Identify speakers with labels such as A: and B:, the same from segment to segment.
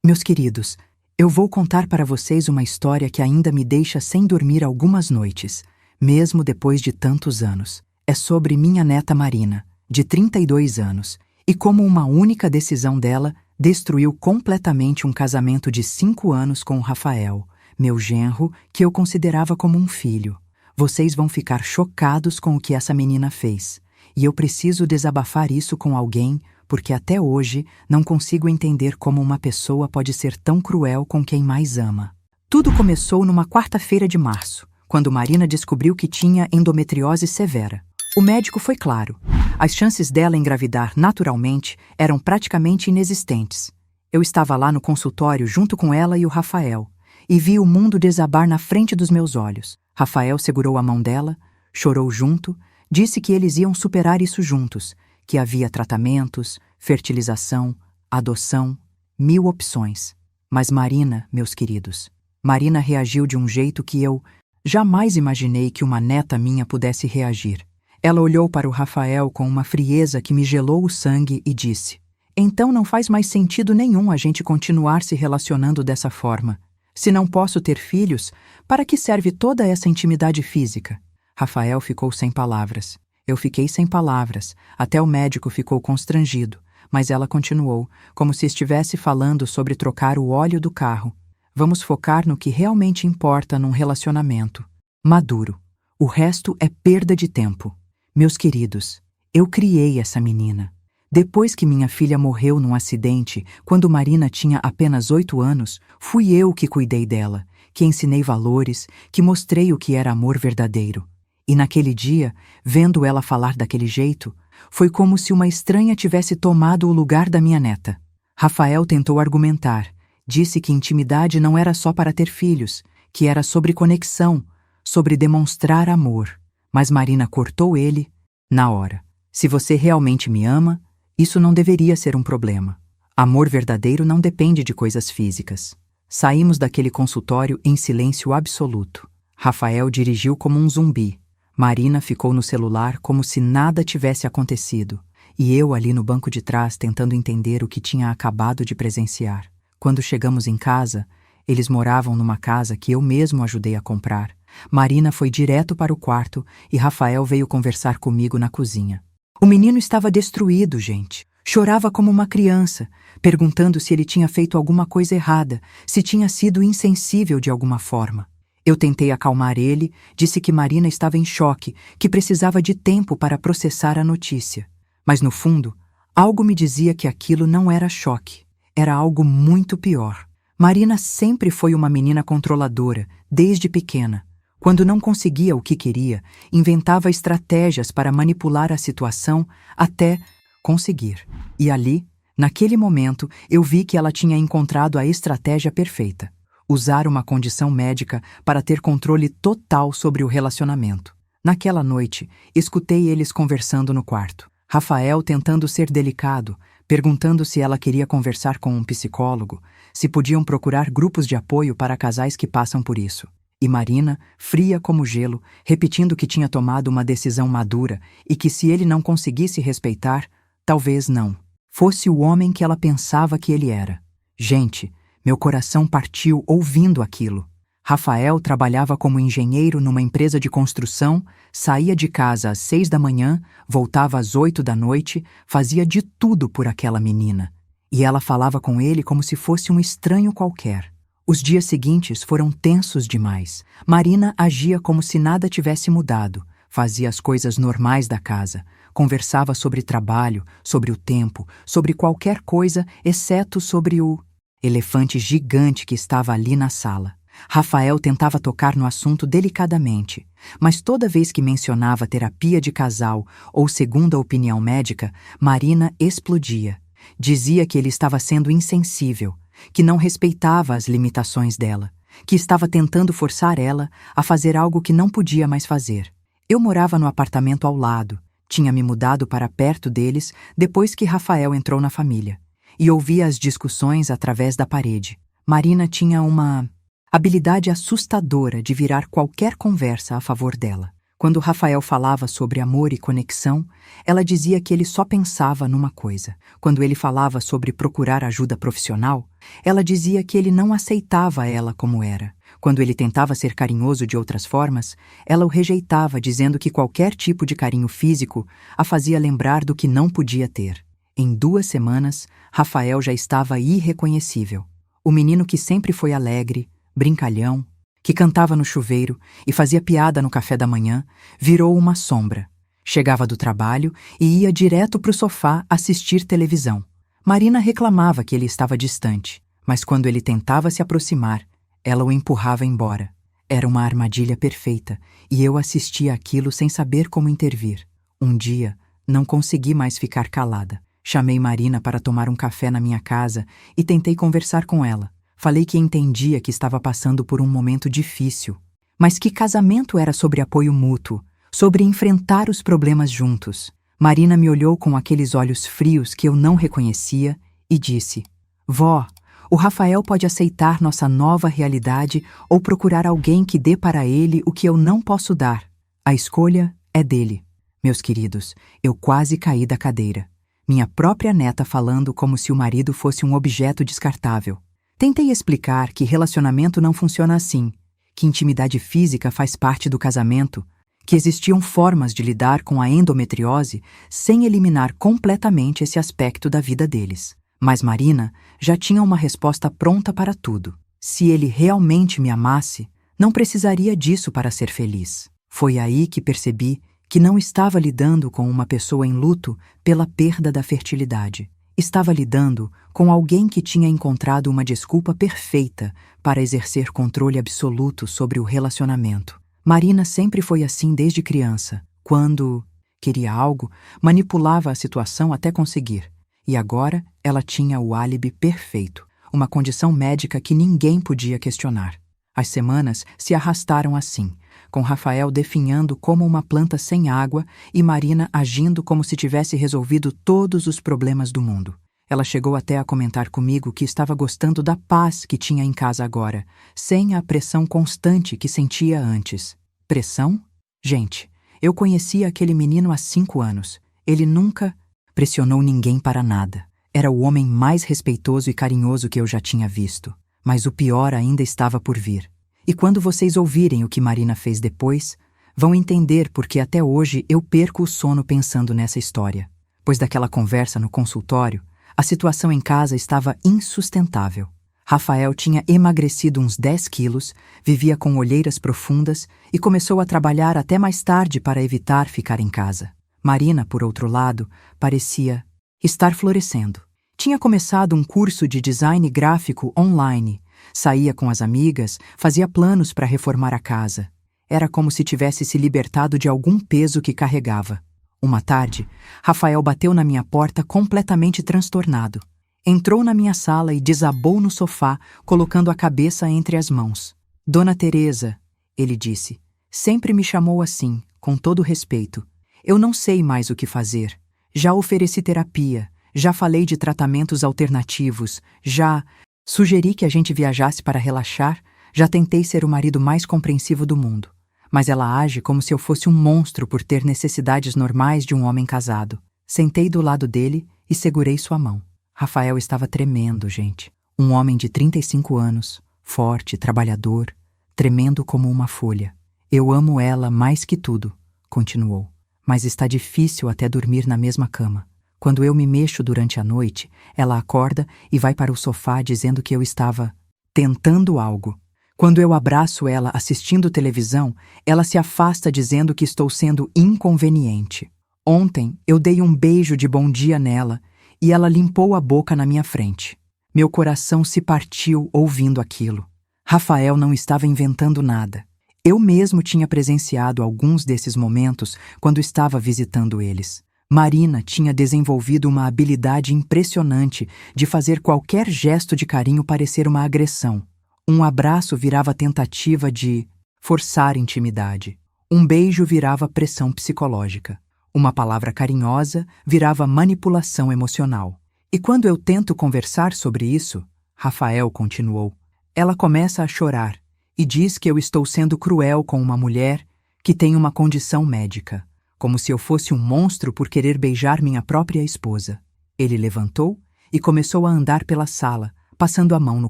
A: Meus queridos, eu vou contar para vocês uma história que ainda me deixa sem dormir algumas noites, mesmo depois de tantos anos. É sobre minha neta Marina, de 32 anos, e como uma única decisão dela destruiu completamente um casamento de 5 anos com o Rafael, meu genro, que eu considerava como um filho. Vocês vão ficar chocados com o que essa menina fez, e eu preciso desabafar isso com alguém, porque até hoje não consigo entender como uma pessoa pode ser tão cruel com quem mais ama. Tudo começou numa quarta-feira de março, quando Marina descobriu que tinha endometriose severa. O médico foi claro: as chances dela engravidar naturalmente eram praticamente inexistentes. Eu estava lá no consultório junto com ela e o Rafael, e vi o mundo desabar na frente dos meus olhos. Rafael segurou a mão dela, chorou junto, disse que eles iam superar isso juntos, que havia tratamentos, fertilização, adoção, 1000 opções. Mas Marina, meus queridos, Marina reagiu de um jeito que eu jamais imaginei que uma neta minha pudesse reagir. Ela olhou para o Rafael com uma frieza que me gelou o sangue e disse: "Então não faz mais sentido nenhum a gente continuar se relacionando dessa forma. Se não posso ter filhos, para que serve toda essa intimidade física?" Rafael ficou sem palavras. Eu fiquei sem palavras, até o médico ficou constrangido, mas ela continuou, como se estivesse falando sobre trocar o óleo do carro. "Vamos focar no que realmente importa num relacionamento. Maduro. O resto é perda de tempo." Meus queridos, eu criei essa menina. Depois que minha filha morreu num acidente, quando Marina tinha apenas 8 anos, fui eu que cuidei dela, que ensinei valores, que mostrei o que era amor verdadeiro. E naquele dia, vendo ela falar daquele jeito, foi como se uma estranha tivesse tomado o lugar da minha neta. Rafael tentou argumentar, disse que intimidade não era só para ter filhos, que era sobre conexão, sobre demonstrar amor. Mas Marina cortou ele na hora. "Se você realmente me ama, isso não deveria ser um problema. Amor verdadeiro não depende de coisas físicas." Saímos daquele consultório em silêncio absoluto. Rafael dirigiu como um zumbi. Marina ficou no celular como se nada tivesse acontecido, e eu ali no banco de trás tentando entender o que tinha acabado de presenciar. Quando chegamos em casa, eles moravam numa casa que eu mesmo ajudei a comprar. Marina foi direto para o quarto e Rafael veio conversar comigo na cozinha. O menino estava destruído, gente. Chorava como uma criança, perguntando se ele tinha feito alguma coisa errada, se tinha sido insensível de alguma forma. Eu tentei acalmar ele, disse que Marina estava em choque, que precisava de tempo para processar a notícia. Mas no fundo, algo me dizia que aquilo não era choque, era algo muito pior. Marina sempre foi uma menina controladora, desde pequena. Quando não conseguia o que queria, inventava estratégias para manipular a situação até conseguir. E ali, naquele momento, eu vi que ela tinha encontrado a estratégia perfeita: usar uma condição médica para ter controle total sobre o relacionamento. Naquela noite, escutei eles conversando no quarto. Rafael tentando ser delicado, perguntando se ela queria conversar com um psicólogo, se podiam procurar grupos de apoio para casais que passam por isso. E Marina, fria como gelo, repetindo que tinha tomado uma decisão madura e que se ele não conseguisse respeitar, talvez não fosse o homem que ela pensava que ele era. Gente, meu coração partiu ouvindo aquilo. Rafael trabalhava como engenheiro numa empresa de construção, saía de casa às 6 da manhã, voltava às 8 da noite, fazia de tudo por aquela menina. E ela falava com ele como se fosse um estranho qualquer. Os dias seguintes foram tensos demais. Marina agia como se nada tivesse mudado, fazia as coisas normais da casa, conversava sobre trabalho, sobre o tempo, sobre qualquer coisa, exceto sobre o elefante gigante que estava ali na sala. Rafael tentava tocar no assunto delicadamente, mas toda vez que mencionava terapia de casal ou segunda opinião médica, Marina explodia. Dizia que ele estava sendo insensível, que não respeitava as limitações dela, que estava tentando forçar ela a fazer algo que não podia mais fazer. Eu morava no apartamento ao lado, tinha me mudado para perto deles depois que Rafael entrou na família, e ouvia as discussões através da parede. Marina tinha uma habilidade assustadora de virar qualquer conversa a favor dela. Quando Rafael falava sobre amor e conexão, ela dizia que ele só pensava numa coisa. Quando ele falava sobre procurar ajuda profissional, ela dizia que ele não aceitava ela como era. Quando ele tentava ser carinhoso de outras formas, ela o rejeitava, dizendo que qualquer tipo de carinho físico a fazia lembrar do que não podia ter. Em 2 semanas, Rafael já estava irreconhecível. O menino que sempre foi alegre, brincalhão, que cantava no chuveiro e fazia piada no café da manhã, virou uma sombra. Chegava do trabalho e ia direto para o sofá assistir televisão. Marina reclamava que ele estava distante, mas quando ele tentava se aproximar, ela o empurrava embora. Era uma armadilha perfeita e eu assistia aquilo sem saber como intervir. Um dia, não consegui mais ficar calada. Chamei Marina para tomar um café na minha casa e tentei conversar com ela. Falei que entendia que estava passando por um momento difícil, mas que casamento era sobre apoio mútuo, sobre enfrentar os problemas juntos. Marina me olhou com aqueles olhos frios que eu não reconhecia e disse: Vó, o Rafael pode aceitar nossa nova realidade ou procurar alguém que dê para ele o que eu não posso dar. A escolha é dele. Meus queridos, eu quase caí da cadeira. Minha própria neta falando como se o marido fosse um objeto descartável. Tentei explicar que relacionamento não funciona assim, que intimidade física faz parte do casamento, que existiam formas de lidar com a endometriose sem eliminar completamente esse aspecto da vida deles. Mas Marina já tinha uma resposta pronta para tudo. Se ele realmente me amasse, não precisaria disso para ser feliz. Foi aí que percebi que não estava lidando com uma pessoa em luto pela perda da fertilidade. Estava lidando com alguém que tinha encontrado uma desculpa perfeita para exercer controle absoluto sobre o relacionamento. Marina sempre foi assim desde criança. Quando queria algo, manipulava a situação até conseguir. E agora ela tinha o álibi perfeito, uma condição médica que ninguém podia questionar. As semanas se arrastaram assim, com Rafael definhando como uma planta sem água e Marina agindo como se tivesse resolvido todos os problemas do mundo. Ela chegou até a comentar comigo que estava gostando da paz que tinha em casa agora, sem a pressão constante que sentia antes. Pressão? Gente, eu conhecia aquele menino há 5 anos. Ele nunca pressionou ninguém para nada. Era o homem mais respeitoso e carinhoso que eu já tinha visto. Mas o pior ainda estava por vir. E quando vocês ouvirem o que Marina fez depois, vão entender porque até hoje eu perco o sono pensando nessa história. Pois daquela conversa no consultório, a situação em casa estava insustentável. Rafael tinha emagrecido uns 10 quilos, vivia com olheiras profundas e começou a trabalhar até mais tarde para evitar ficar em casa. Marina, por outro lado, parecia estar florescendo. Tinha começado um curso de design gráfico online, saía com as amigas, fazia planos para reformar a casa. Era como se tivesse se libertado de algum peso que carregava. Uma tarde, Rafael bateu na minha porta completamente transtornado. Entrou na minha sala e desabou no sofá, colocando a cabeça entre as mãos. Dona Teresa, ele disse, sempre me chamou assim, com todo respeito. Eu não sei mais o que fazer. Já ofereci terapia, já falei de tratamentos alternativos, já sugeri que a gente viajasse para relaxar, já tentei ser o marido mais compreensivo do mundo. Mas ela age como se eu fosse um monstro por ter necessidades normais de um homem casado. Sentei do lado dele e segurei sua mão. Rafael estava tremendo, gente. Um homem de 35 anos, forte, trabalhador, tremendo como uma folha. Eu amo ela mais que tudo, continuou. Mas está difícil até dormir na mesma cama. Quando eu me mexo durante a noite, ela acorda e vai para o sofá dizendo que eu estava tentando algo. Quando eu abraço ela assistindo televisão, ela se afasta dizendo que estou sendo inconveniente. Ontem eu dei um beijo de bom dia nela e ela limpou a boca na minha frente. Meu coração se partiu ouvindo aquilo. Rafael não estava inventando nada. Eu mesmo tinha presenciado alguns desses momentos quando estava visitando eles. Marina tinha desenvolvido uma habilidade impressionante de fazer qualquer gesto de carinho parecer uma agressão. Um abraço virava tentativa de forçar intimidade. Um beijo virava pressão psicológica. Uma palavra carinhosa virava manipulação emocional. E quando eu tento conversar sobre isso, Rafael continuou, ela começa a chorar e diz que eu estou sendo cruel com uma mulher que tem uma condição médica, como se eu fosse um monstro por querer beijar minha própria esposa. Ele levantou e começou a andar pela sala, passando a mão no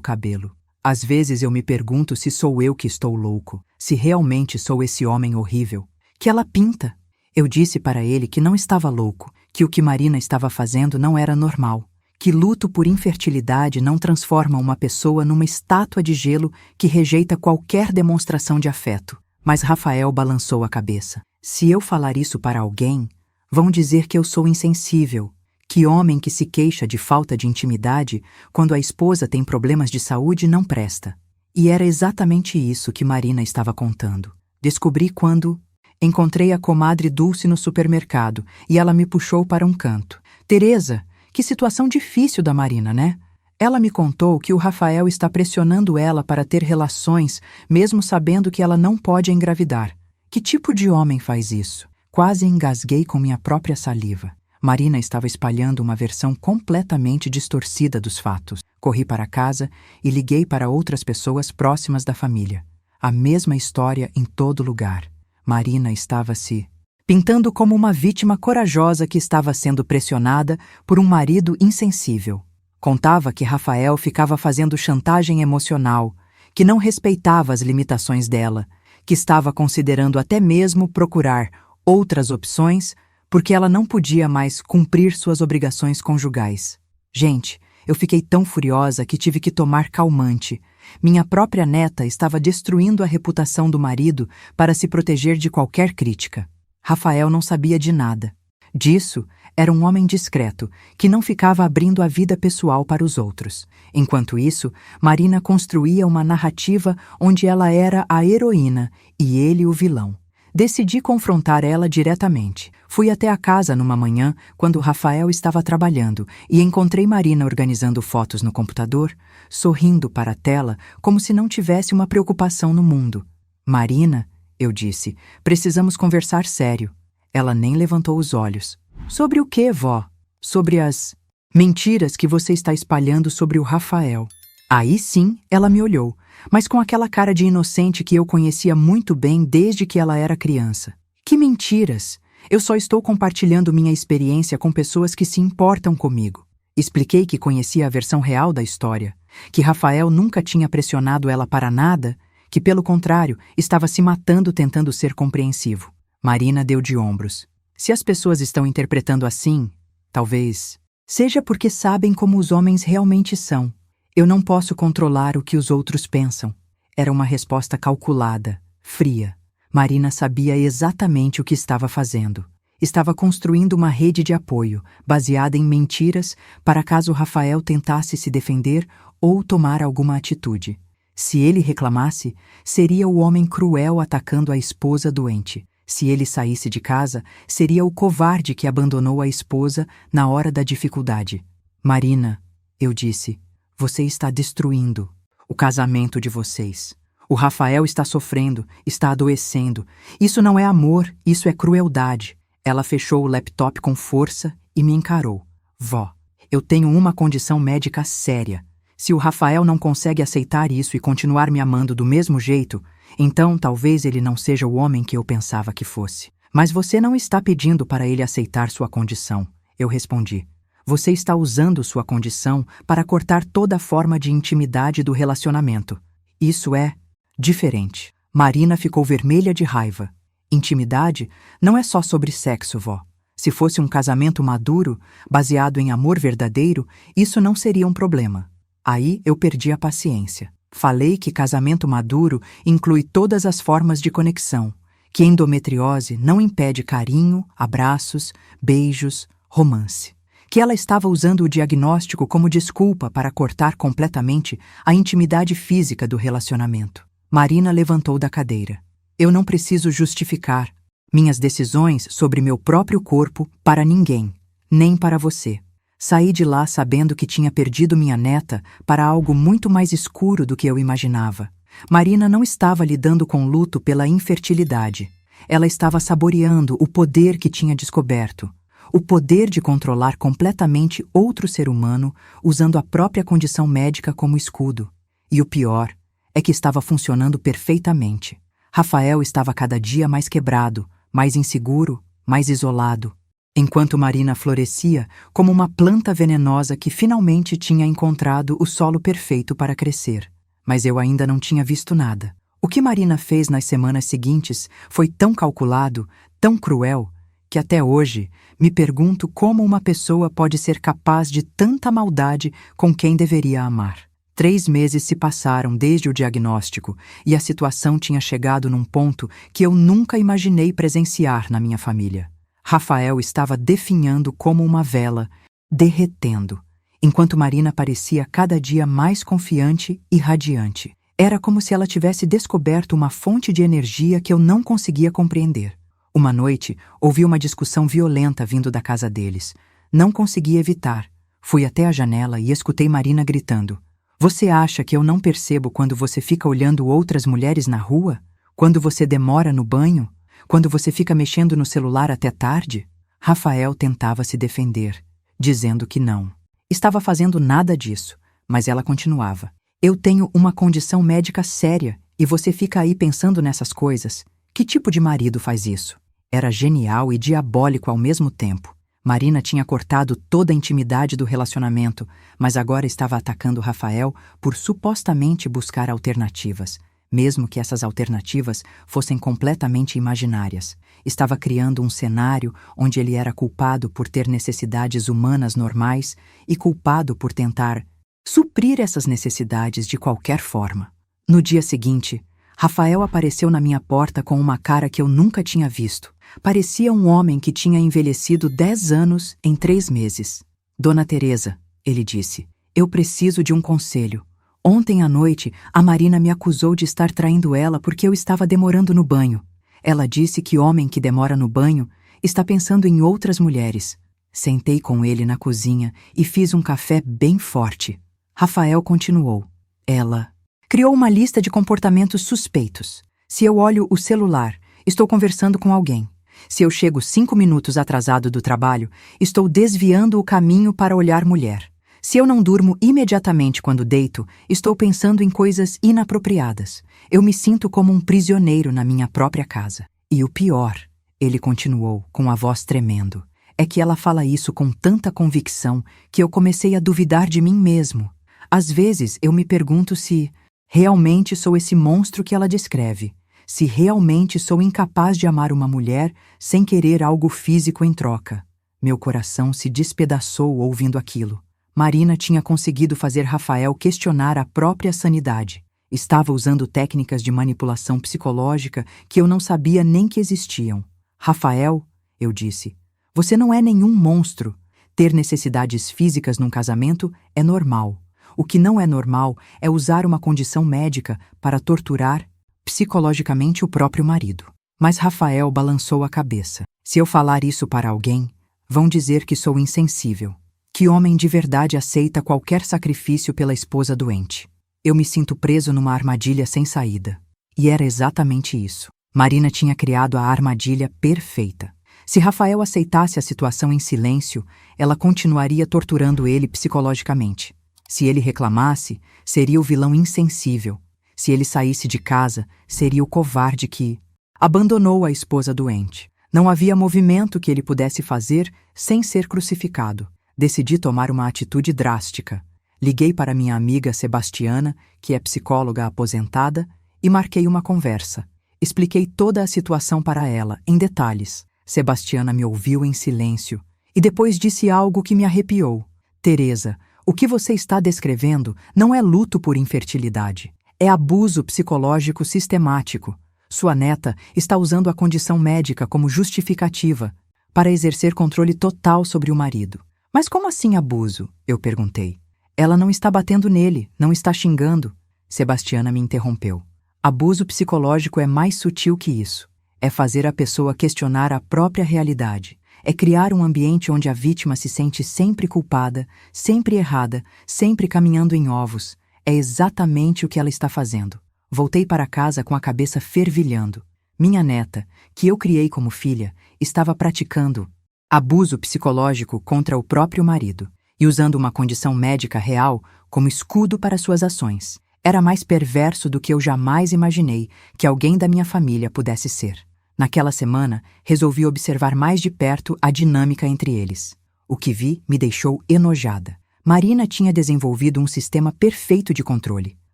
A: cabelo. Às vezes eu me pergunto se sou eu que estou louco, se realmente sou esse homem horrível. Que ela pinta. Eu disse para ele que não estava louco, que o que Marina estava fazendo não era normal, que luto por infertilidade não transforma uma pessoa numa estátua de gelo que rejeita qualquer demonstração de afeto. Mas Rafael balançou a cabeça. Se eu falar isso para alguém, vão dizer que eu sou insensível. Que homem que se queixa de falta de intimidade quando a esposa tem problemas de saúde não presta. E era exatamente isso que Marina estava contando. Descobri quando encontrei a comadre Dulce no supermercado e ela me puxou para um canto. Teresa, que situação difícil da Marina, né? Ela me contou que o Rafael está pressionando ela para ter relações, mesmo sabendo que ela não pode engravidar. Que tipo de homem faz isso? Quase engasguei com minha própria saliva. Marina estava espalhando uma versão completamente distorcida dos fatos. Corri para casa e liguei para outras pessoas próximas da família. A mesma história em todo lugar. Marina estava se pintando como uma vítima corajosa que estava sendo pressionada por um marido insensível. Contava que Rafael ficava fazendo chantagem emocional, que não respeitava as limitações dela, que estava considerando até mesmo procurar outras opções porque ela não podia mais cumprir suas obrigações conjugais. Gente, eu fiquei tão furiosa que tive que tomar calmante. Minha própria neta estava destruindo a reputação do marido para se proteger de qualquer crítica. Rafael não sabia de nada. Disso, era um homem discreto, que não ficava abrindo a vida pessoal para os outros. Enquanto isso, Marina construía uma narrativa onde ela era a heroína e ele o vilão. Decidi confrontar ela diretamente. Fui até a casa numa manhã, quando Rafael estava trabalhando, e encontrei Marina organizando fotos no computador, sorrindo para a tela como se não tivesse uma preocupação no mundo. Marina, eu disse, precisamos conversar sério. Ela nem levantou os olhos. Sobre o quê, vó? Sobre as mentiras que você está espalhando sobre o Rafael. Aí sim, ela me olhou, mas com aquela cara de inocente que eu conhecia muito bem desde que ela era criança. Que mentiras! Eu só estou compartilhando minha experiência com pessoas que se importam comigo. Expliquei que conhecia a versão real da história, que Rafael nunca tinha pressionado ela para nada, que pelo contrário, estava se matando tentando ser compreensivo. Marina deu de ombros. Se as pessoas estão interpretando assim, talvez seja porque sabem como os homens realmente são. Eu não posso controlar o que os outros pensam. Era uma resposta calculada, fria. Marina sabia exatamente o que estava fazendo. Estava construindo uma rede de apoio, baseada em mentiras, para caso Rafael tentasse se defender ou tomar alguma atitude. Se ele reclamasse, seria o homem cruel atacando a esposa doente. Se ele saísse de casa, seria o covarde que abandonou a esposa na hora da dificuldade. Marina, eu disse, você está destruindo o casamento de vocês. O Rafael está sofrendo, está adoecendo. Isso não é amor, isso é crueldade. Ela fechou o laptop com força e me encarou. Vó, eu tenho uma condição médica séria. Se o Rafael não consegue aceitar isso e continuar me amando do mesmo jeito, então talvez ele não seja o homem que eu pensava que fosse. Mas você não está pedindo para ele aceitar sua condição, eu respondi. Você está usando sua condição para cortar toda forma de intimidade do relacionamento. Isso é diferente. Marina ficou vermelha de raiva. Intimidade não é só sobre sexo, vó. Se fosse um casamento maduro, baseado em amor verdadeiro, isso não seria um problema. Aí eu perdi a paciência. Falei que casamento maduro inclui todas as formas de conexão, que endometriose não impede carinho, abraços, beijos, romance. Que ela estava usando o diagnóstico como desculpa para cortar completamente a intimidade física do relacionamento. Marina levantou da cadeira. Eu não preciso justificar minhas decisões sobre meu próprio corpo para ninguém, nem para você. Saí de lá sabendo que tinha perdido minha neta para algo muito mais escuro do que eu imaginava. Marina não estava lidando com luto pela infertilidade. Ela estava saboreando o poder que tinha descoberto. O poder de controlar completamente outro ser humano usando a própria condição médica como escudo. E o pior é que estava funcionando perfeitamente. Rafael estava cada dia mais quebrado, mais inseguro, mais isolado, enquanto Marina florescia como uma planta venenosa que finalmente tinha encontrado o solo perfeito para crescer. Mas eu ainda não tinha visto nada. O que Marina fez nas semanas seguintes foi tão calculado, tão cruel, que até hoje me pergunto como uma pessoa pode ser capaz de tanta maldade com quem deveria amar. 3 meses se passaram desde o diagnóstico e a situação tinha chegado num ponto que eu nunca imaginei presenciar na minha família. Rafael estava definhando como uma vela, derretendo, enquanto Marina parecia cada dia mais confiante e radiante. Era como se ela tivesse descoberto uma fonte de energia que eu não conseguia compreender. Uma noite, ouvi uma discussão violenta vindo da casa deles. Não consegui evitar. Fui até a janela e escutei Marina gritando: "Você acha que eu não percebo quando você fica olhando outras mulheres na rua? Quando você demora no banho? Quando você fica mexendo no celular até tarde?" Rafael tentava se defender, dizendo que não estava fazendo nada disso, mas ela continuava: "Eu tenho uma condição médica séria e você fica aí pensando nessas coisas. Que tipo de marido faz isso?" Era genial e diabólico ao mesmo tempo. Marina tinha cortado toda a intimidade do relacionamento, mas agora estava atacando Rafael por supostamente buscar alternativas, mesmo que essas alternativas fossem completamente imaginárias. Estava criando um cenário onde ele era culpado por ter necessidades humanas normais e culpado por tentar suprir essas necessidades de qualquer forma. No dia seguinte, Rafael apareceu na minha porta com uma cara que eu nunca tinha visto. Parecia um homem que tinha envelhecido 10 anos em 3 meses. "Dona Teresa", ele disse, "eu preciso de um conselho. Ontem à noite, a Marina me acusou de estar traindo ela porque eu estava demorando no banho. Ela disse que homem que demora no banho está pensando em outras mulheres." Sentei com ele na cozinha e fiz um café bem forte. Rafael continuou: "Ela criou uma lista de comportamentos suspeitos. Se eu olho o celular, estou conversando com alguém. Se eu chego 5 minutos atrasado do trabalho, estou desviando o caminho para olhar mulher. Se eu não durmo imediatamente quando deito, estou pensando em coisas inapropriadas. Eu me sinto como um prisioneiro na minha própria casa. E o pior", ele continuou, com a voz tremendo, "é que ela fala isso com tanta convicção que eu comecei a duvidar de mim mesmo. Às vezes eu me pergunto se realmente sou esse monstro que ela descreve. Se realmente sou incapaz de amar uma mulher sem querer algo físico em troca." Meu coração se despedaçou ouvindo aquilo. Marina tinha conseguido fazer Rafael questionar a própria sanidade. Estava usando técnicas de manipulação psicológica que eu não sabia nem que existiam. "Rafael", eu disse, "você não é nenhum monstro. Ter necessidades físicas num casamento é normal. O que não é normal é usar uma condição médica para torturar psicologicamente o próprio marido." Mas Rafael balançou a cabeça. "Se eu falar isso para alguém, vão dizer que sou insensível. Que homem de verdade aceita qualquer sacrifício pela esposa doente? Eu me sinto preso numa armadilha sem saída." E era exatamente isso. Marina tinha criado a armadilha perfeita. Se Rafael aceitasse a situação em silêncio, ela continuaria torturando ele psicologicamente. Se ele reclamasse, seria o vilão insensível. Se ele saísse de casa, seria o covarde que abandonou a esposa doente. Não havia movimento que ele pudesse fazer sem ser crucificado. Decidi tomar uma atitude drástica. Liguei para minha amiga Sebastiana, que é psicóloga aposentada, e marquei uma conversa. Expliquei toda a situação para ela, em detalhes. Sebastiana me ouviu em silêncio e depois disse algo que me arrepiou. "Teresa, o que você está descrevendo não é luto por infertilidade. É abuso psicológico sistemático. Sua neta está usando a condição médica como justificativa para exercer controle total sobre o marido." "Mas como assim abuso?" eu perguntei. "Ela não está batendo nele, não está xingando." Sebastiana me interrompeu. "Abuso psicológico é mais sutil que isso. É fazer a pessoa questionar a própria realidade. É criar um ambiente onde a vítima se sente sempre culpada, sempre errada, sempre caminhando em ovos. É exatamente o que ela está fazendo." Voltei para casa com a cabeça fervilhando. Minha neta, que eu criei como filha, estava praticando abuso psicológico contra o próprio marido e usando uma condição médica real como escudo para suas ações. Era mais perverso do que eu jamais imaginei que alguém da minha família pudesse ser. Naquela semana, resolvi observar mais de perto a dinâmica entre eles. O que vi me deixou enojada. Marina tinha desenvolvido um sistema perfeito de controle.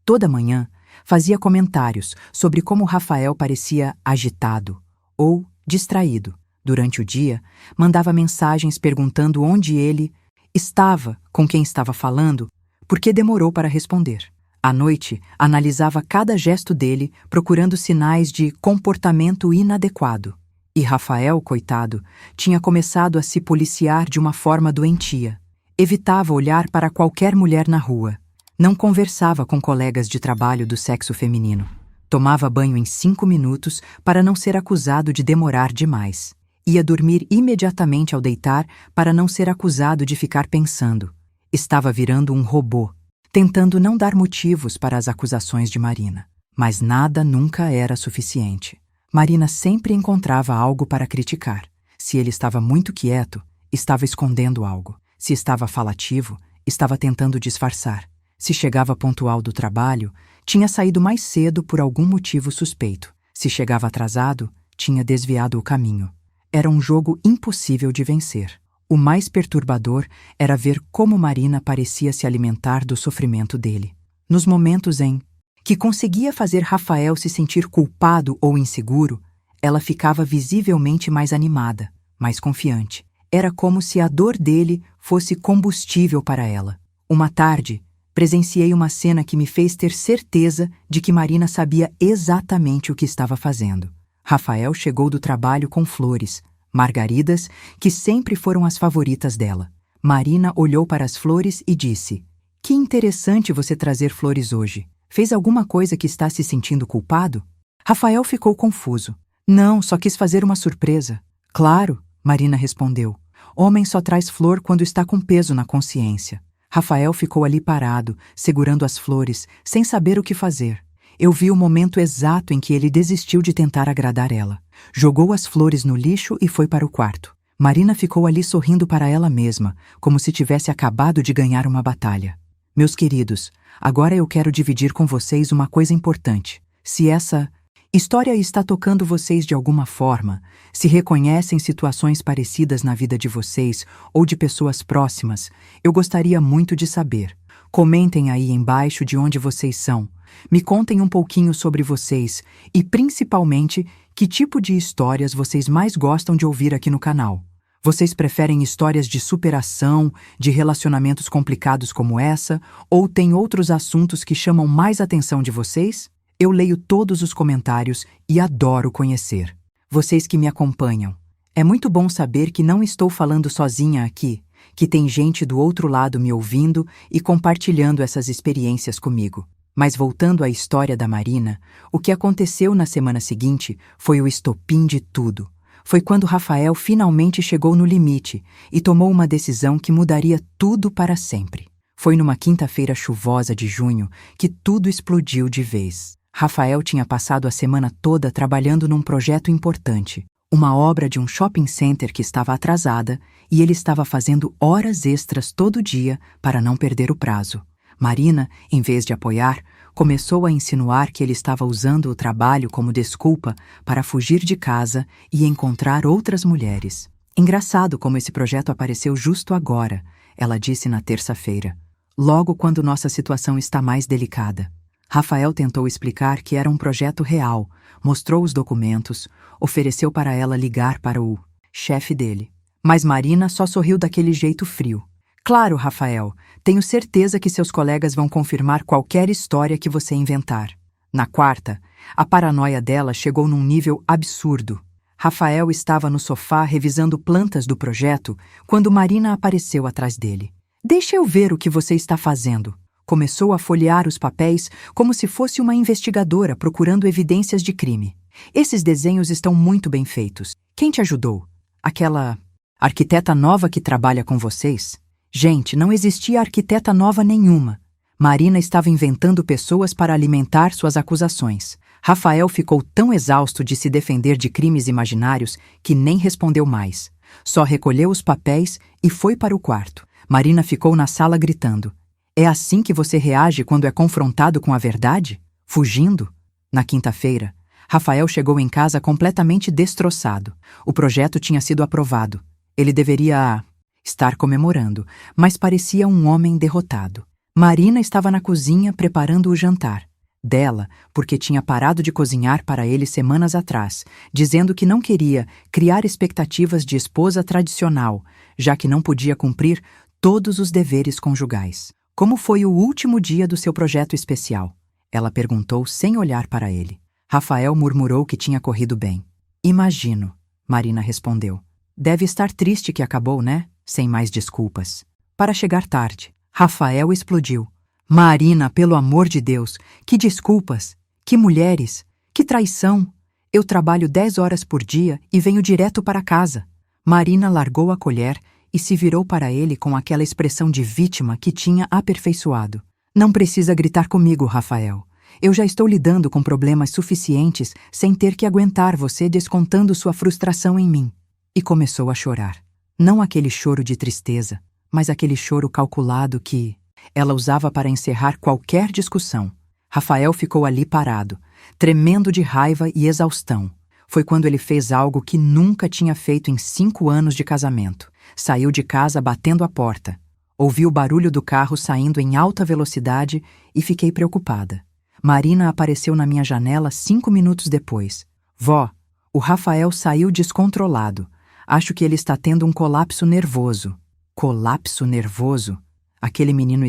A: Toda manhã, fazia comentários sobre como Rafael parecia agitado ou distraído. Durante o dia, mandava mensagens perguntando onde ele estava, com quem estava falando, porque demorou para responder. À noite, analisava cada gesto dele, procurando sinais de comportamento inadequado. E Rafael, coitado, tinha começado a se policiar de uma forma doentia. Evitava olhar para qualquer mulher na rua. Não conversava com colegas de trabalho do sexo feminino. Tomava banho em 5 minutos para não ser acusado de demorar demais. Ia dormir imediatamente ao deitar para não ser acusado de ficar pensando. Estava virando um robô, tentando não dar motivos para as acusações de Marina. Mas nada nunca era suficiente. Marina sempre encontrava algo para criticar. Se ele estava muito quieto, estava escondendo algo. Se estava falativo, estava tentando disfarçar. Se chegava pontual do trabalho, tinha saído mais cedo por algum motivo suspeito. Se chegava atrasado, tinha desviado o caminho. Era um jogo impossível de vencer. O mais perturbador era ver como Marina parecia se alimentar do sofrimento dele. Nos momentos em que conseguia fazer Rafael se sentir culpado ou inseguro, ela ficava visivelmente mais animada, mais confiante. Era como se a dor dele fosse combustível para ela. Uma tarde, presenciei uma cena que me fez ter certeza de que Marina sabia exatamente o que estava fazendo. Rafael chegou do trabalho com flores, margaridas, que sempre foram as favoritas dela. Marina olhou para as flores e disse: "Que interessante você trazer flores hoje. Fez alguma coisa que está se sentindo culpado?" Rafael ficou confuso. "Não, só quis fazer uma surpresa." "Claro," Marina respondeu. "Homem só traz flor quando está com peso na consciência." Rafael ficou ali parado, segurando as flores, sem saber o que fazer. Eu vi o momento exato em que ele desistiu de tentar agradar ela. Jogou as flores no lixo e foi para o quarto. Marina ficou ali sorrindo para ela mesma, como se tivesse acabado de ganhar uma batalha. "Meus queridos, agora eu quero dividir com vocês uma coisa importante. Se essa história está tocando vocês de alguma forma, se reconhecem situações parecidas na vida de vocês ou de pessoas próximas, eu gostaria muito de saber. Comentem aí embaixo de onde vocês são. Me contem um pouquinho sobre vocês e, principalmente, que tipo de histórias vocês mais gostam de ouvir aqui no canal. Vocês preferem histórias de superação, de relacionamentos complicados como essa, ou tem outros assuntos que chamam mais atenção de vocês? Eu leio todos os comentários e adoro conhecer. Vocês que me acompanham. É muito bom saber que não estou falando sozinha aqui, que tem gente do outro lado me ouvindo e compartilhando essas experiências comigo. Mas voltando à história da Marina, o que aconteceu na semana seguinte foi o estopim de tudo. Foi quando Rafael finalmente chegou no limite e tomou uma decisão que mudaria tudo para sempre. Foi numa quinta-feira chuvosa de junho que tudo explodiu de vez. Rafael tinha passado a semana toda trabalhando num projeto importante, uma obra de um shopping center que estava atrasada, e ele estava fazendo horas extras todo dia para não perder o prazo. Marina, em vez de apoiar, começou a insinuar que ele estava usando o trabalho como desculpa para fugir de casa e encontrar outras mulheres. "Engraçado como esse projeto apareceu justo agora", ela disse na terça-feira. "Logo quando nossa situação está mais delicada." Rafael tentou explicar que era um projeto real, mostrou os documentos, ofereceu para ela ligar para o chefe dele. Mas Marina só sorriu daquele jeito frio. "Claro, Rafael, tenho certeza que seus colegas vão confirmar qualquer história que você inventar." Na quarta, a paranoia dela chegou num nível absurdo. Rafael estava no sofá revisando plantas do projeto quando Marina apareceu atrás dele. "Deixa eu ver o que você está fazendo." Começou a folhear os papéis como se fosse uma investigadora procurando evidências de crime. "Esses desenhos estão muito bem feitos. Quem te ajudou? Aquela arquiteta nova que trabalha com vocês?" Gente, não existia arquiteta nova nenhuma. Marina estava inventando pessoas para alimentar suas acusações. Rafael ficou tão exausto de se defender de crimes imaginários que nem respondeu mais. Só recolheu os papéis e foi para o quarto. Marina ficou na sala gritando: É assim que você reage quando é confrontado com a verdade? Fugindo? Na quinta-feira, Rafael chegou em casa completamente destroçado. O projeto tinha sido aprovado. Ele deveria estar comemorando, mas parecia um homem derrotado. Marina estava na cozinha preparando o jantar. Dela, porque tinha parado de cozinhar para ele semanas atrás, dizendo que não queria criar expectativas de esposa tradicional, já que não podia cumprir todos os deveres conjugais. Como foi o último dia do seu projeto especial? Ela perguntou sem olhar para ele. Rafael murmurou que tinha corrido bem. Imagino, Marina respondeu. Deve estar triste que acabou, né? Sem mais desculpas. Para chegar tarde, Rafael explodiu. Marina, pelo amor de Deus, que desculpas, que mulheres, que traição. Eu trabalho 10 horas por dia e venho direto para casa. Marina largou a colher e se virou para ele com aquela expressão de vítima que tinha aperfeiçoado. Não precisa gritar comigo, Rafael. Eu já estou lidando com problemas suficientes sem ter que aguentar você descontando sua frustração em mim. E começou a chorar. Não aquele choro de tristeza, mas aquele choro calculado que ela usava para encerrar qualquer discussão. Rafael ficou ali parado, tremendo de raiva e exaustão. Foi quando ele fez algo que nunca tinha feito em 5 anos de casamento. Saiu de casa batendo a porta. Ouvi o barulho do carro saindo em alta velocidade e fiquei preocupada. Marina apareceu na minha janela 5 minutos depois. Vó, o Rafael saiu descontrolado. Acho que ele está tendo um colapso nervoso. Colapso nervoso? Aquele menino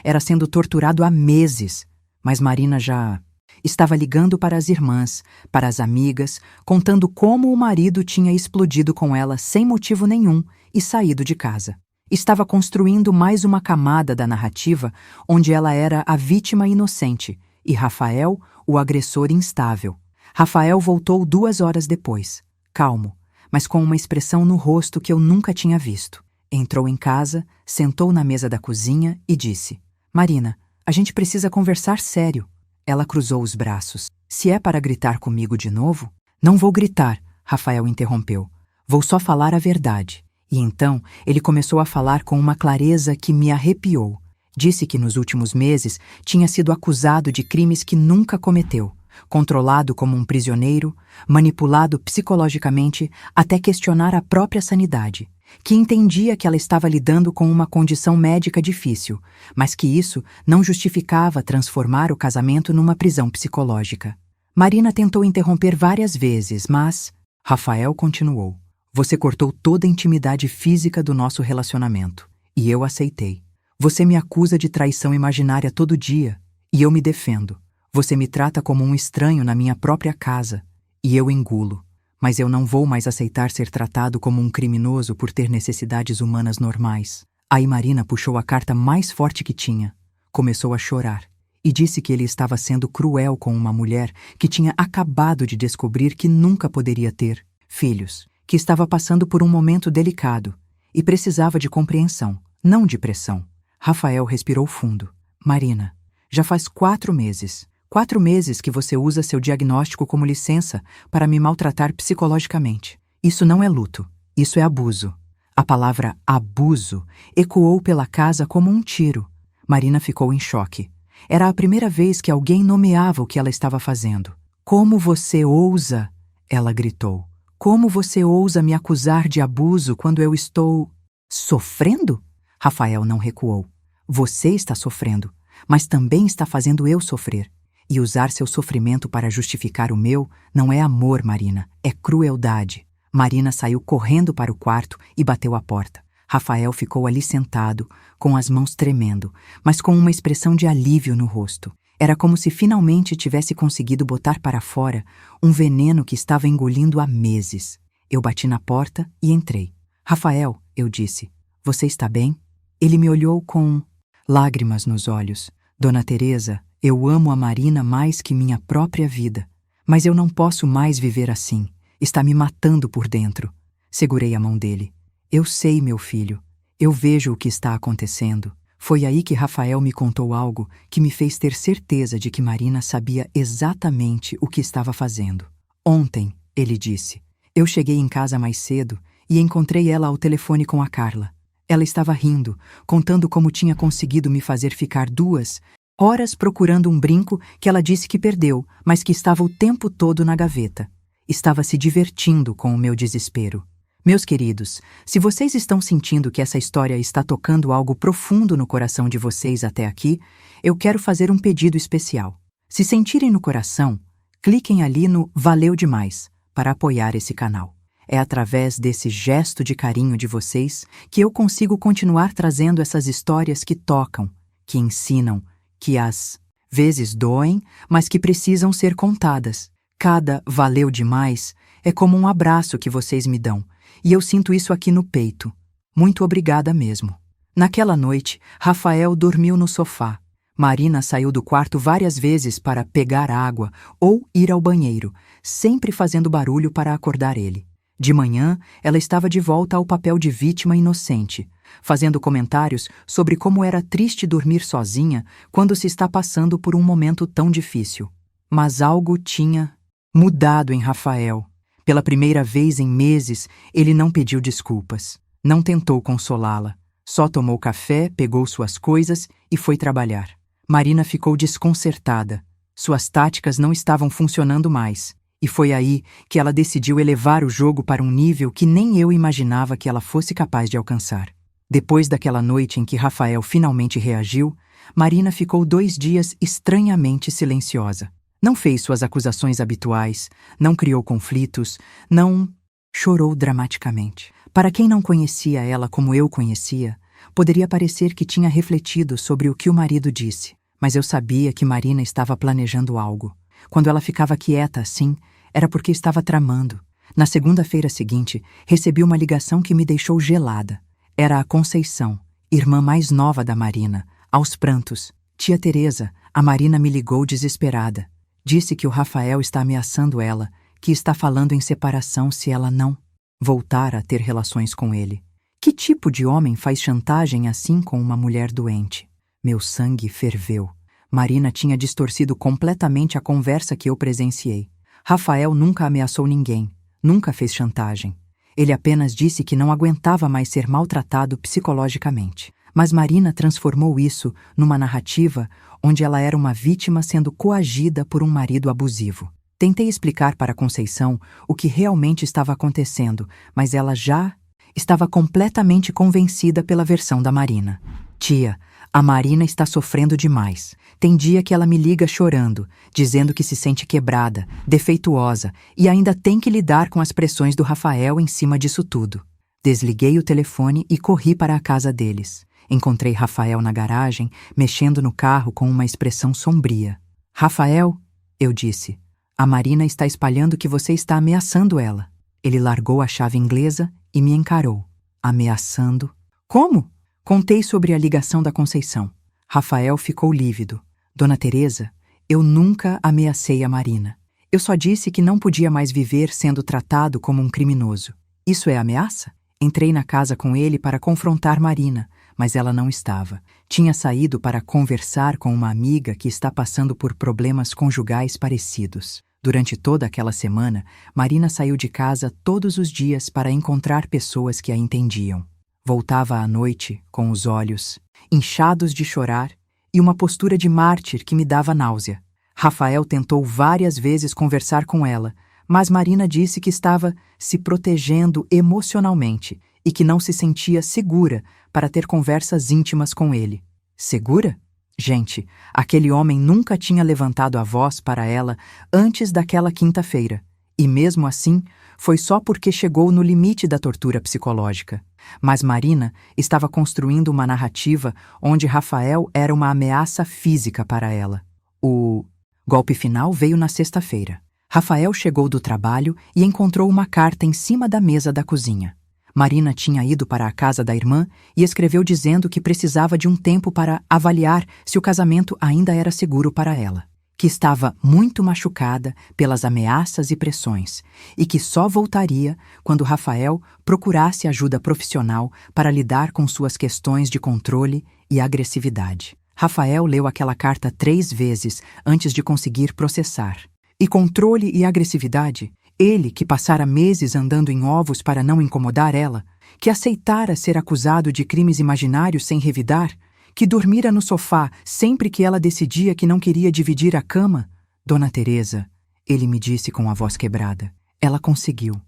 A: era sendo torturado há meses. Mas Marina já estava ligando para as irmãs, para as amigas, contando como o marido tinha explodido com ela sem motivo nenhum e saído de casa. Estava construindo mais uma camada da narrativa onde ela era a vítima inocente e Rafael, o agressor instável. Rafael voltou 2 horas depois, calmo, mas com uma expressão no rosto que eu nunca tinha visto. Entrou em casa, sentou na mesa da cozinha e disse: Marina, a gente precisa conversar sério. Ela cruzou os braços. Se é para gritar comigo de novo? Não vou gritar, Rafael interrompeu. Vou só falar a verdade. E então ele começou a falar com uma clareza que me arrepiou. Disse que nos últimos meses tinha sido acusado de crimes que nunca cometeu, controlado como um prisioneiro, manipulado psicologicamente até questionar a própria sanidade, que entendia que ela estava lidando com uma condição médica difícil, mas que isso não justificava transformar o casamento numa prisão psicológica. Marina tentou interromper várias vezes, mas Rafael continuou. Você cortou toda a intimidade física do nosso relacionamento, e eu aceitei. Você me acusa de traição imaginária todo dia, e eu me defendo. Você me trata como um estranho na minha própria casa, e eu engulo. Mas eu não vou mais aceitar ser tratado como um criminoso por ter necessidades humanas normais. Aí Marina puxou a carta mais forte que tinha. Começou a chorar, e disse que ele estava sendo cruel com uma mulher que tinha acabado de descobrir que nunca poderia ter filhos, que estava passando por um momento delicado e precisava de compreensão, não de pressão. Rafael respirou fundo. Marina, já faz 4 meses. 4 meses que você usa seu diagnóstico como licença para me maltratar psicologicamente. Isso não é luto, isso é abuso. A palavra abuso ecoou pela casa como um tiro. Marina ficou em choque. Era a primeira vez que alguém nomeava o que ela estava fazendo. Como você ousa? Ela gritou. Como você ousa me acusar de abuso quando eu estou sofrendo? Rafael não recuou. Você está sofrendo, mas também está fazendo eu sofrer. E usar seu sofrimento para justificar o meu não é amor, Marina, é crueldade. Marina saiu correndo para o quarto e bateu a porta. Rafael ficou ali sentado, com as mãos tremendo, mas com uma expressão de alívio no rosto. Era como se finalmente tivesse conseguido botar para fora um veneno que estava engolindo há meses. Eu bati na porta e entrei. Rafael, eu disse, você está bem? Ele me olhou com lágrimas nos olhos. Dona Teresa, eu amo a Marina mais que minha própria vida. Mas eu não posso mais viver assim. Está me matando por dentro. Segurei a mão dele. Eu sei, meu filho. Eu vejo o que está acontecendo. Foi aí que Rafael me contou algo que me fez ter certeza de que Marina sabia exatamente o que estava fazendo. Ontem, ele disse, eu cheguei em casa mais cedo e encontrei ela ao telefone com a Carla. Ela estava rindo, contando como tinha conseguido me fazer ficar 2 horas procurando um brinco que ela disse que perdeu, mas que estava o tempo todo na gaveta. Estava se divertindo com o meu desespero. Meus queridos, se vocês estão sentindo que essa história está tocando algo profundo no coração de vocês até aqui, eu quero fazer um pedido especial. Se sentirem no coração, cliquem ali no Valeu Demais para apoiar esse canal. É através desse gesto de carinho de vocês que eu consigo continuar trazendo essas histórias que tocam, que ensinam, que às vezes doem, mas que precisam ser contadas. Cada Valeu Demais é como um abraço que vocês me dão, e eu sinto isso aqui no peito. Muito obrigada mesmo. Naquela noite, Rafael dormiu no sofá. Marina saiu do quarto várias vezes para pegar água ou ir ao banheiro, sempre fazendo barulho para acordar ele. De manhã, ela estava de volta ao papel de vítima inocente, fazendo comentários sobre como era triste dormir sozinha quando se está passando por um momento tão difícil. Mas algo tinha mudado em Rafael. Pela primeira vez em meses, ele não pediu desculpas, não tentou consolá-la. Só tomou café, pegou suas coisas e foi trabalhar. Marina ficou desconcertada. Suas táticas não estavam funcionando mais. E foi aí que ela decidiu elevar o jogo para um nível que nem eu imaginava que ela fosse capaz de alcançar. Depois daquela noite em que Rafael finalmente reagiu, Marina ficou 2 dias estranhamente silenciosa. Não fez suas acusações habituais, não criou conflitos, não chorou dramaticamente. Para quem não conhecia ela como eu conhecia, poderia parecer que tinha refletido sobre o que o marido disse, mas eu sabia que Marina estava planejando algo. Quando ela ficava quieta assim, era porque estava tramando. Na segunda-feira seguinte, recebi uma ligação que me deixou gelada. Era a Conceição, irmã mais nova da Marina, aos prantos. Tia Teresa, a Marina me ligou desesperada. Disse que o Rafael está ameaçando ela, que está falando em separação se ela não voltar a ter relações com ele. Que tipo de homem faz chantagem assim com uma mulher doente? Meu sangue ferveu. Marina tinha distorcido completamente a conversa que eu presenciei. Rafael nunca ameaçou ninguém, nunca fez chantagem. Ele apenas disse que não aguentava mais ser maltratado psicologicamente. Mas Marina transformou isso numa narrativa onde ela era uma vítima sendo coagida por um marido abusivo. Tentei explicar para Conceição o que realmente estava acontecendo, mas ela já estava completamente convencida pela versão da Marina. Tia, a Marina está sofrendo demais. Tem dia que ela me liga chorando, dizendo que se sente quebrada, defeituosa e ainda tem que lidar com as pressões do Rafael em cima disso tudo. Desliguei o telefone e corri para a casa deles. Encontrei Rafael na garagem, mexendo no carro com uma expressão sombria. Rafael, eu disse, a Marina está espalhando que você está ameaçando ela. Ele largou a chave inglesa e me encarou. Ameaçando? Como? Contei sobre a ligação da Conceição. Rafael ficou lívido. Dona Teresa, eu nunca ameacei a Marina. Eu só disse que não podia mais viver sendo tratado como um criminoso. Isso é ameaça? Entrei na casa com ele para confrontar Marina, mas ela não estava. Tinha saído para conversar com uma amiga que está passando por problemas conjugais parecidos. Durante toda aquela semana, Marina saiu de casa todos os dias para encontrar pessoas que a entendiam. Voltava à noite com os olhos inchados de chorar e uma postura de mártir que me dava náusea. Rafael tentou várias vezes conversar com ela, mas Marina disse que estava se protegendo emocionalmente e que não se sentia segura para ter conversas íntimas com ele. Segura? Gente, aquele homem nunca tinha levantado a voz para ela antes daquela quinta-feira. E mesmo assim, foi só porque chegou no limite da tortura psicológica. Mas Marina estava construindo uma narrativa onde Rafael era uma ameaça física para ela. O golpe final veio na sexta-feira. Rafael chegou do trabalho e encontrou uma carta em cima da mesa da cozinha. Marina tinha ido para a casa da irmã e escreveu dizendo que precisava de um tempo para avaliar se o casamento ainda era seguro para ela, que estava muito machucada pelas ameaças e pressões e que só voltaria quando Rafael procurasse ajuda profissional para lidar com suas questões de controle e agressividade. Rafael leu aquela carta 3 vezes antes de conseguir processar. E controle e agressividade? Ele, que passara meses andando em ovos para não incomodar ela, que aceitara ser acusado de crimes imaginários sem revidar, que dormira no sofá sempre que ela decidia que não queria dividir a cama. Dona Teresa, ele me disse com a voz quebrada, ela conseguiu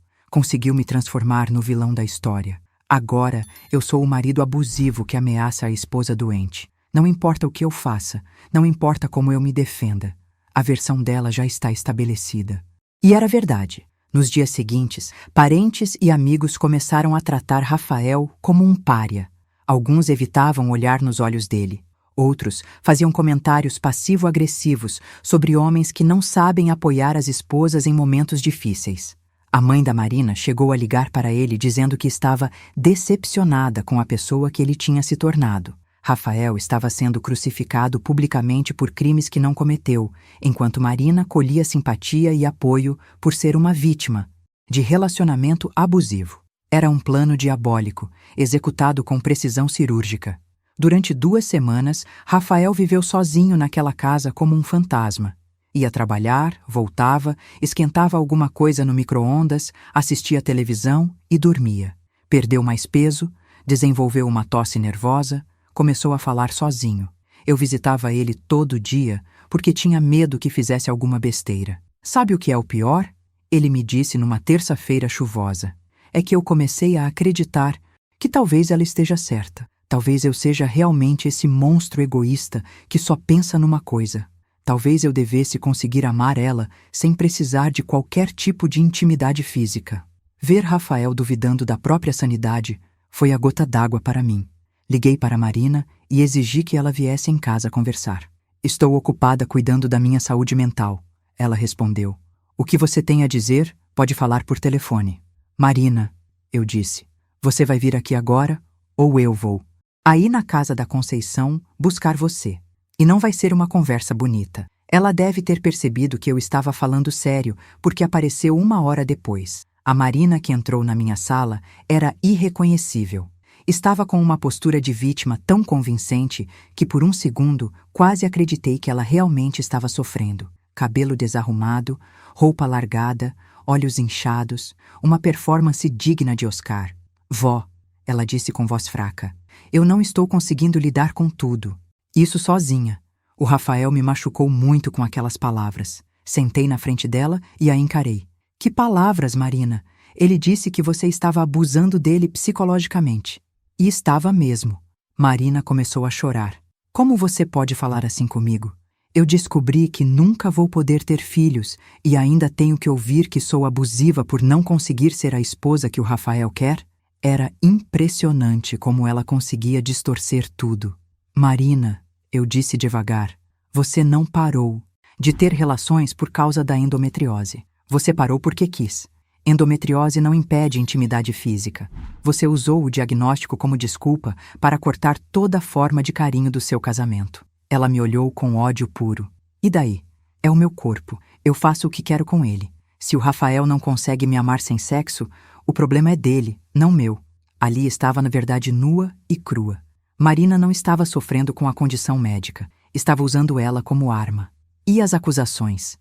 A: me transformar no vilão da história. Agora eu sou o marido abusivo que ameaça a esposa doente. Não importa o que eu faça, não importa como eu me defenda. A versão dela já está estabelecida. E era verdade. Nos dias seguintes, parentes e amigos começaram a tratar Rafael como um pária. Alguns evitavam olhar nos olhos dele. Outros faziam comentários passivo-agressivos sobre homens que não sabem apoiar as esposas em momentos difíceis. A mãe da Marina chegou a ligar para ele dizendo que estava decepcionada com a pessoa que ele tinha se tornado. Rafael estava sendo crucificado publicamente por crimes que não cometeu, enquanto Marina colhia simpatia e apoio por ser uma vítima de relacionamento abusivo. Era um plano diabólico, executado com precisão cirúrgica. Durante 2 semanas, Rafael viveu sozinho naquela casa como um fantasma. Ia trabalhar, voltava, esquentava alguma coisa no micro-ondas, assistia televisão e dormia. Perdeu mais peso, desenvolveu uma tosse nervosa, começou a falar sozinho. Eu visitava ele todo dia porque tinha medo que fizesse alguma besteira. Sabe o que é o pior? Ele me disse numa terça-feira chuvosa. É que eu comecei a acreditar que talvez ela esteja certa. Talvez eu seja realmente esse monstro egoísta que só pensa numa coisa. Talvez eu devesse conseguir amar ela sem precisar de qualquer tipo de intimidade física. Ver Rafael duvidando da própria sanidade foi a gota d'água para mim. Liguei para Marina e exigi que ela viesse em casa conversar. Estou ocupada cuidando da minha saúde mental, ela respondeu. O que você tem a dizer, pode falar por telefone. Marina, eu disse, você vai vir aqui agora ou eu vou? Aí na casa da Conceição buscar você. E não vai ser uma conversa bonita. Ela deve ter percebido que eu estava falando sério, porque apareceu 1 hora depois. A Marina que entrou na minha sala era irreconhecível. Estava com uma postura de vítima tão convincente que por um segundo quase acreditei que ela realmente estava sofrendo. Cabelo desarrumado, roupa largada, olhos inchados, uma performance digna de Oscar. Vó, ela disse com voz fraca, eu não estou conseguindo lidar com tudo. Isso sozinha. O Rafael me machucou muito com aquelas palavras. Sentei na frente dela e a encarei. Que palavras, Marina? Ele disse que você estava abusando dele psicologicamente. E estava mesmo. Marina começou a chorar. Como você pode falar assim comigo? Eu descobri que nunca vou poder ter filhos e ainda tenho que ouvir que sou abusiva por não conseguir ser a esposa que o Rafael quer? Era impressionante como ela conseguia distorcer tudo. Marina, eu disse devagar, você não parou de ter relações por causa da endometriose. Você parou porque quis. Endometriose não impede intimidade física. Você usou o diagnóstico como desculpa para cortar toda forma de carinho do seu casamento. Ela me olhou com ódio puro. E daí? É o meu corpo. Eu faço o que quero com ele. Se o Rafael não consegue me amar sem sexo, o problema é dele, não meu. Ali estava na verdade nua e crua. Marina não estava sofrendo com a condição médica. Estava usando ela como arma. E as acusações?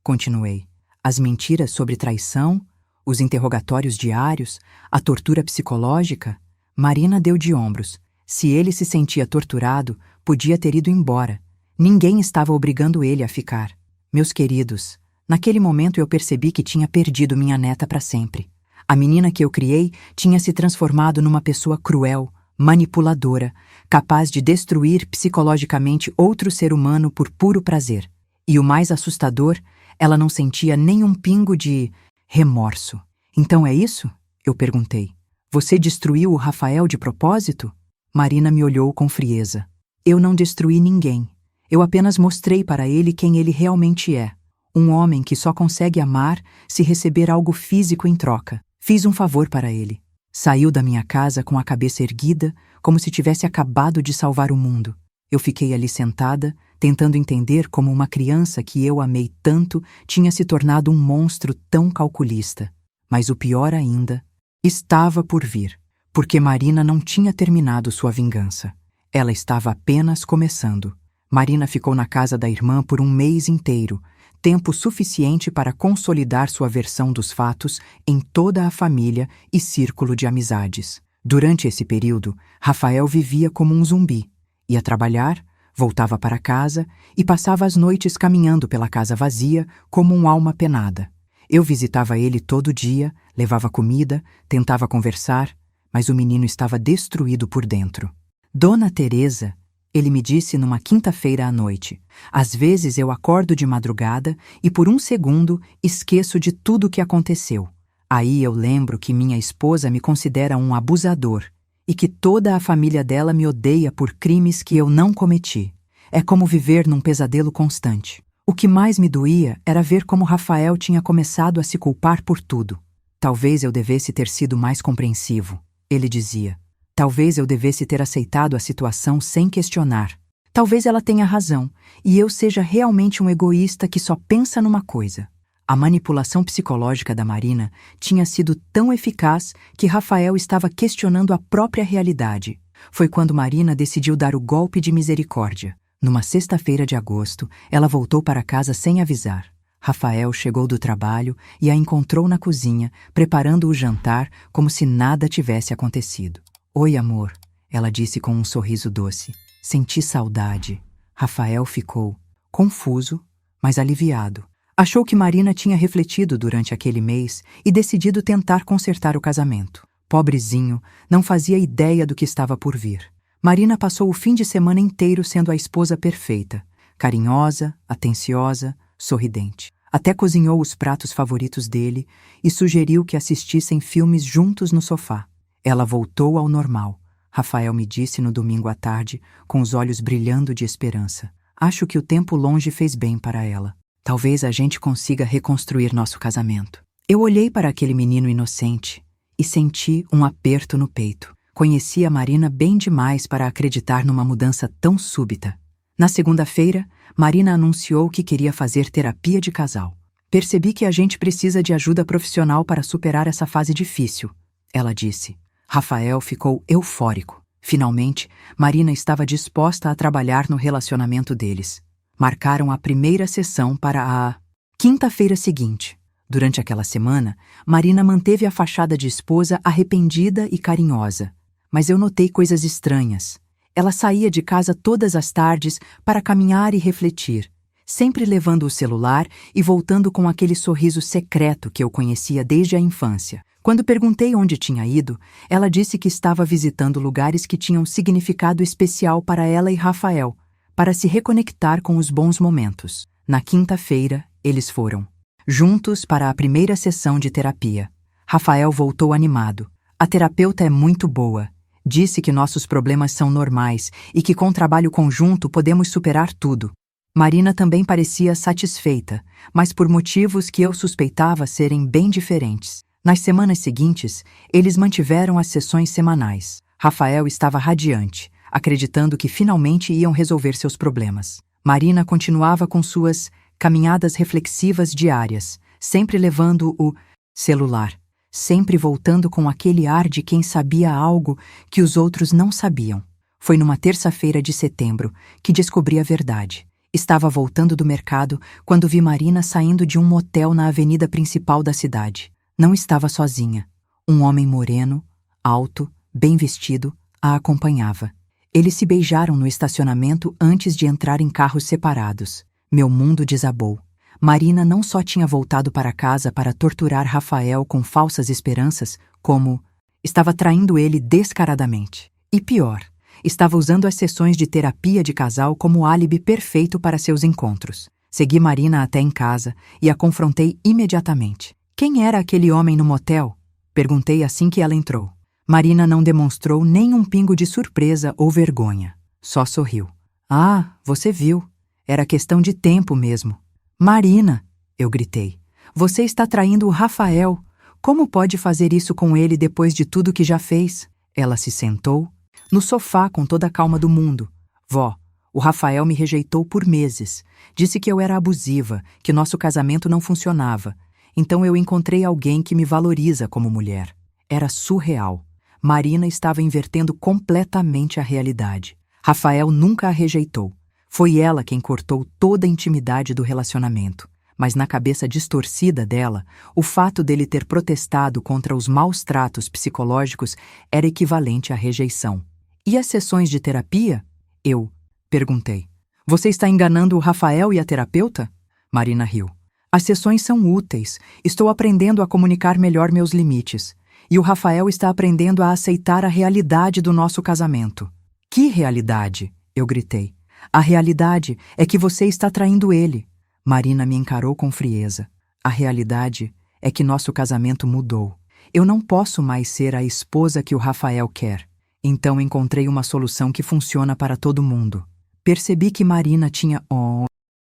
A: Continuei. As mentiras sobre traição, os interrogatórios diários, a tortura psicológica? Marina deu de ombros. Se ele se sentia torturado, podia ter ido embora. Ninguém estava obrigando ele a ficar. Meus queridos, naquele momento eu percebi que tinha perdido minha neta para sempre. A menina que eu criei tinha se transformado numa pessoa cruel, manipuladora, capaz de destruir psicologicamente outro ser humano por puro prazer. E o mais assustador, ela não sentia nem um pingo de remorso. Então é isso? Eu perguntei. Você destruiu o Rafael de propósito? Marina me olhou com frieza. Eu não destruí ninguém. Eu apenas mostrei para ele quem ele realmente é. Um homem que só consegue amar se receber algo físico em troca. Fiz um favor para ele. Saiu da minha casa com a cabeça erguida, como se tivesse acabado de salvar o mundo. Eu fiquei ali sentada, tentando entender como uma criança que eu amei tanto tinha se tornado um monstro tão calculista. Mas o pior ainda estava por vir, porque Marina não tinha terminado sua vingança. Ela estava apenas começando. Marina ficou na casa da irmã por 1 mês inteiro, tempo suficiente para consolidar sua versão dos fatos em toda a família e círculo de amizades. Durante esse período, Rafael vivia como um zumbi. Ia trabalhar, voltava para casa e passava as noites caminhando pela casa vazia como uma alma penada. Eu visitava ele todo dia, levava comida, tentava conversar, mas o menino estava destruído por dentro. Dona Teresa, ele me disse numa quinta-feira à noite, às vezes eu acordo de madrugada e por um segundo esqueço de tudo o que aconteceu. Aí eu lembro que minha esposa me considera um abusador e que toda a família dela me odeia por crimes que eu não cometi. É como viver num pesadelo constante. O que mais me doía era ver como Rafael tinha começado a se culpar por tudo. Talvez eu devesse ter sido mais compreensivo, ele dizia. Talvez eu devesse ter aceitado a situação sem questionar. Talvez ela tenha razão, e eu seja realmente um egoísta que só pensa numa coisa. A manipulação psicológica da Marina tinha sido tão eficaz que Rafael estava questionando a própria realidade. Foi quando Marina decidiu dar o golpe de misericórdia. Numa sexta-feira de agosto, ela voltou para casa sem avisar. Rafael chegou do trabalho e a encontrou na cozinha, preparando o jantar como se nada tivesse acontecido. "Oi, amor", ela disse com um sorriso doce. "Senti saudade." Rafael ficou confuso, mas aliviado. Achou que Marina tinha refletido durante aquele mês e decidido tentar consertar o casamento. Pobrezinho, não fazia ideia do que estava por vir. Marina passou o fim de semana inteiro sendo a esposa perfeita, carinhosa, atenciosa, sorridente. Até cozinhou os pratos favoritos dele e sugeriu que assistissem filmes juntos no sofá. Ela voltou ao normal, Rafael me disse no domingo à tarde, com os olhos brilhando de esperança. "Acho que o tempo longe fez bem para ela. Talvez a gente consiga reconstruir nosso casamento." Eu olhei para aquele menino inocente e senti um aperto no peito. Conhecia Marina bem demais para acreditar numa mudança tão súbita. Na segunda-feira, Marina anunciou que queria fazer terapia de casal. "Percebi que a gente precisa de ajuda profissional para superar essa fase difícil", ela disse. Rafael ficou eufórico. Finalmente, Marina estava disposta a trabalhar no relacionamento deles. Marcaram a primeira sessão para a quinta-feira seguinte. Durante aquela semana, Marina manteve a fachada de esposa arrependida e carinhosa. Mas eu notei coisas estranhas. Ela saía de casa todas as tardes para caminhar e refletir, sempre levando o celular e voltando com aquele sorriso secreto que eu conhecia desde a infância. Quando perguntei onde tinha ido, ela disse que estava visitando lugares que tinham significado especial para ela e Rafael, para se reconectar com os bons momentos. Na quinta-feira, eles foram juntos para a primeira sessão de terapia. Rafael voltou animado. "A terapeuta é muito boa. Disse que nossos problemas são normais e que com trabalho conjunto podemos superar tudo." Marina também parecia satisfeita, mas por motivos que eu suspeitava serem bem diferentes. Nas semanas seguintes, eles mantiveram as sessões semanais. Rafael estava radiante, acreditando que finalmente iam resolver seus problemas. Marina continuava com suas caminhadas reflexivas diárias, sempre levando o celular, sempre voltando com aquele ar de quem sabia algo que os outros não sabiam. Foi numa terça-feira de setembro que descobri a verdade. Estava voltando do mercado quando vi Marina saindo de um motel na avenida principal da cidade. Não estava sozinha. Um homem moreno, alto, bem vestido, a acompanhava. Eles se beijaram no estacionamento antes de entrar em carros separados. Meu mundo desabou. Marina não só tinha voltado para casa para torturar Rafael com falsas esperanças, como estava traindo ele descaradamente. E pior, estava usando as sessões de terapia de casal como álibi perfeito para seus encontros. Segui Marina até em casa e a confrontei imediatamente. "Quem era aquele homem no motel?" Perguntei assim que ela entrou. Marina não demonstrou nem um pingo de surpresa ou vergonha. Só sorriu. "Ah, você viu. Era questão de tempo mesmo." "Marina", eu gritei, "você está traindo o Rafael. Como pode fazer isso com ele depois de tudo que já fez?" Ela se sentou no sofá com toda a calma do mundo. "Vó, o Rafael me rejeitou por meses. Disse que eu era abusiva, que nosso casamento não funcionava. Então eu encontrei alguém que me valoriza como mulher." Era surreal. Marina estava invertendo completamente a realidade. Rafael nunca a rejeitou. Foi ela quem cortou toda a intimidade do relacionamento. mas na cabeça distorcida dela, o fato dele ter protestado contra os maus tratos psicológicos era equivalente à rejeição. E as sessões de terapia? Eu perguntei. Você está enganando o Rafael e a terapeuta? Marina riu. As sessões são úteis. Estou aprendendo a comunicar melhor meus limites. E o Rafael está aprendendo a aceitar a realidade do nosso casamento. Que realidade? Eu gritei. A realidade é que você está traindo ele. Marina me encarou com frieza. A realidade é que nosso casamento mudou. Eu não posso mais ser a esposa que o Rafael quer. Então encontrei uma solução que funciona para todo mundo. Percebi que Marina tinha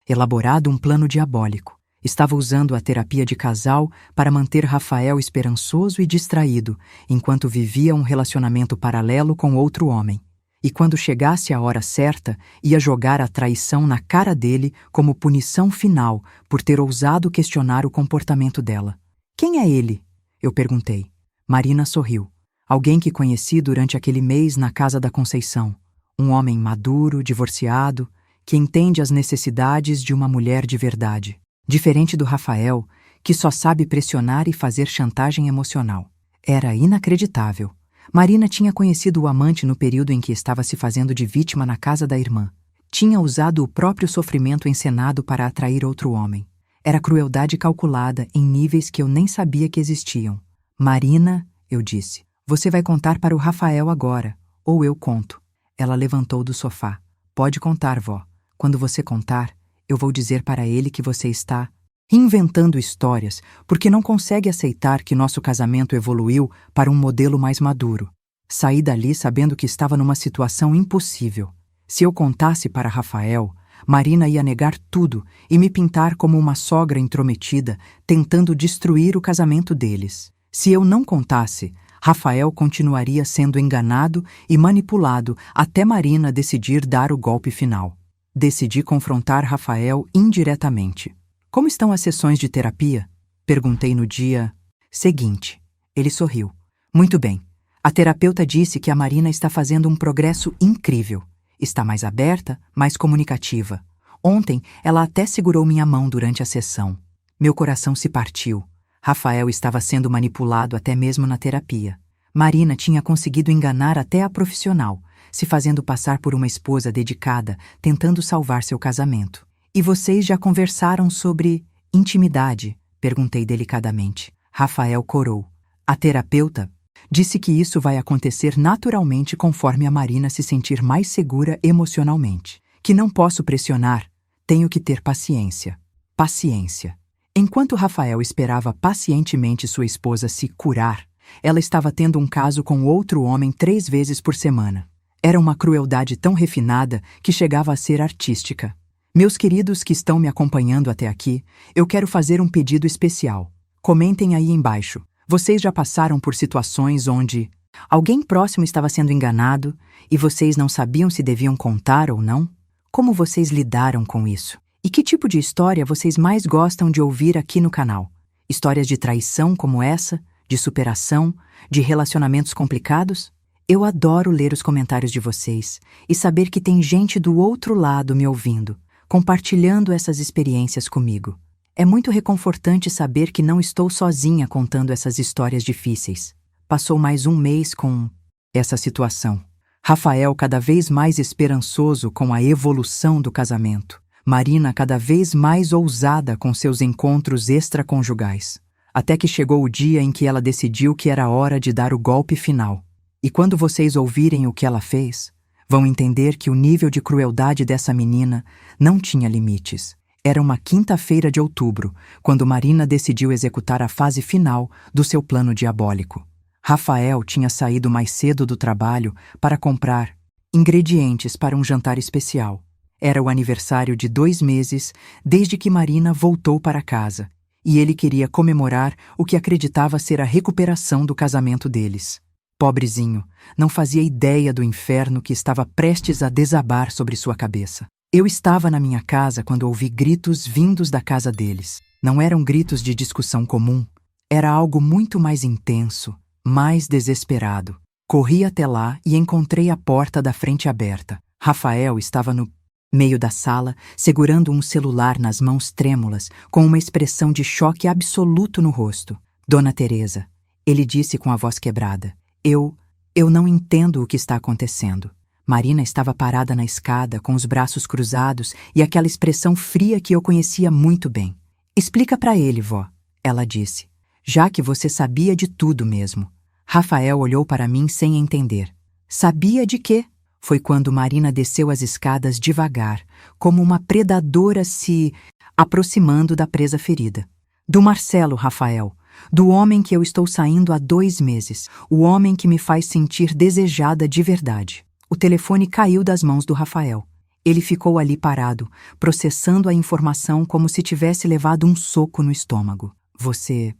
A: elaborado um plano diabólico. Estava usando a terapia de casal para manter Rafael esperançoso e distraído, enquanto vivia um relacionamento paralelo com outro homem. E quando chegasse a hora certa, ia jogar a traição na cara dele como punição final por ter ousado questionar o comportamento dela. Quem é ele? Eu perguntei. Marina sorriu. Alguém que conheci durante aquele mês na casa da Conceição. Um homem maduro, divorciado, que entende as necessidades de uma mulher de verdade. Diferente do Rafael, que só sabe pressionar e fazer chantagem emocional. Era inacreditável. Marina tinha conhecido o amante no período em que estava se fazendo de vítima na casa da irmã. Tinha usado o próprio sofrimento encenado para atrair outro homem. Era crueldade calculada em níveis que eu nem sabia que existiam. Marina, eu disse, você vai contar para o Rafael agora, ou eu conto. Ela levantou do sofá. Pode contar, vó. Quando você contar, eu vou dizer para ele que você está inventando histórias porque não consegue aceitar que nosso casamento evoluiu para um modelo mais maduro. Saí dali sabendo que estava numa situação impossível. Se eu contasse para Rafael, Marina ia negar tudo e me pintar como uma sogra intrometida, tentando destruir o casamento deles. Se eu não contasse, Rafael continuaria sendo enganado e manipulado até Marina decidir dar o golpe final. Decidi confrontar Rafael indiretamente. Como estão as sessões de terapia? Perguntei no dia seguinte. Ele sorriu. Muito bem. A terapeuta disse que a Marina está fazendo um progresso incrível. Está mais aberta, mais comunicativa. Ontem, ela até segurou minha mão durante a sessão. Meu coração se partiu. Rafael estava sendo manipulado até mesmo na terapia. Marina tinha conseguido enganar até a profissional, se fazendo passar por uma esposa dedicada, tentando salvar seu casamento. E vocês já conversaram sobre intimidade? Perguntei delicadamente. Rafael corou. A terapeuta disse que isso vai acontecer naturalmente conforme a Marina se sentir mais segura emocionalmente. Que não posso pressionar, tenho que ter paciência. Paciência. Enquanto Rafael esperava pacientemente sua esposa se curar, ela estava tendo um caso com outro homem 3 vezes por semana. Era uma crueldade tão refinada que chegava a ser artística. Meus queridos que estão me acompanhando até aqui, eu quero fazer um pedido especial. Comentem aí embaixo. Vocês já passaram por situações onde alguém próximo estava sendo enganado e vocês não sabiam se deviam contar ou não? Como vocês lidaram com isso? E que tipo de história vocês mais gostam de ouvir aqui no canal? Histórias de traição como essa? De superação? De relacionamentos complicados? Eu adoro ler os comentários de vocês e saber que tem gente do outro lado me ouvindo, compartilhando essas experiências comigo. É muito reconfortante saber que não estou sozinha contando essas histórias difíceis. Passou mais um mês com essa situação. Rafael cada vez mais esperançoso com a evolução do casamento. Marina cada vez mais ousada com seus encontros extraconjugais. Até que chegou o dia em que ela decidiu que era hora de dar o golpe final. E quando vocês ouvirem o que ela fez, vão entender que o nível de crueldade dessa menina não tinha limites. Era uma quinta-feira de outubro, quando Marina decidiu executar a fase final do seu plano diabólico. Rafael tinha saído mais cedo do trabalho para comprar ingredientes para um jantar especial. Era o aniversário de 2 meses desde que Marina voltou para casa, e ele queria comemorar o que acreditava ser a recuperação do casamento deles. Pobrezinho, não fazia ideia do inferno que estava prestes a desabar sobre sua cabeça. Eu estava na minha casa quando ouvi gritos vindos da casa deles. Não eram gritos de discussão comum. Era algo muito mais intenso, mais desesperado. Corri até lá e encontrei a porta da frente aberta. Rafael estava no meio da sala, segurando um celular nas mãos trêmulas, com uma expressão de choque absoluto no rosto. Dona Teresa, ele disse com a voz quebrada. Eu não entendo o que está acontecendo. Marina estava parada na escada, com os braços cruzados e aquela expressão fria que eu conhecia muito bem. Explica para ele, vó, ela disse. Já que você sabia de tudo mesmo. Rafael olhou para mim sem entender. Sabia de quê? Foi quando Marina desceu as escadas devagar, como uma predadora se aproximando da presa ferida. Do Marcelo, Rafael. Do homem que eu estou saindo há 2 meses. O homem que me faz sentir desejada de verdade. O telefone caiu das mãos do Rafael. Ele ficou ali parado, processando a informação como se tivesse levado um soco no estômago. Você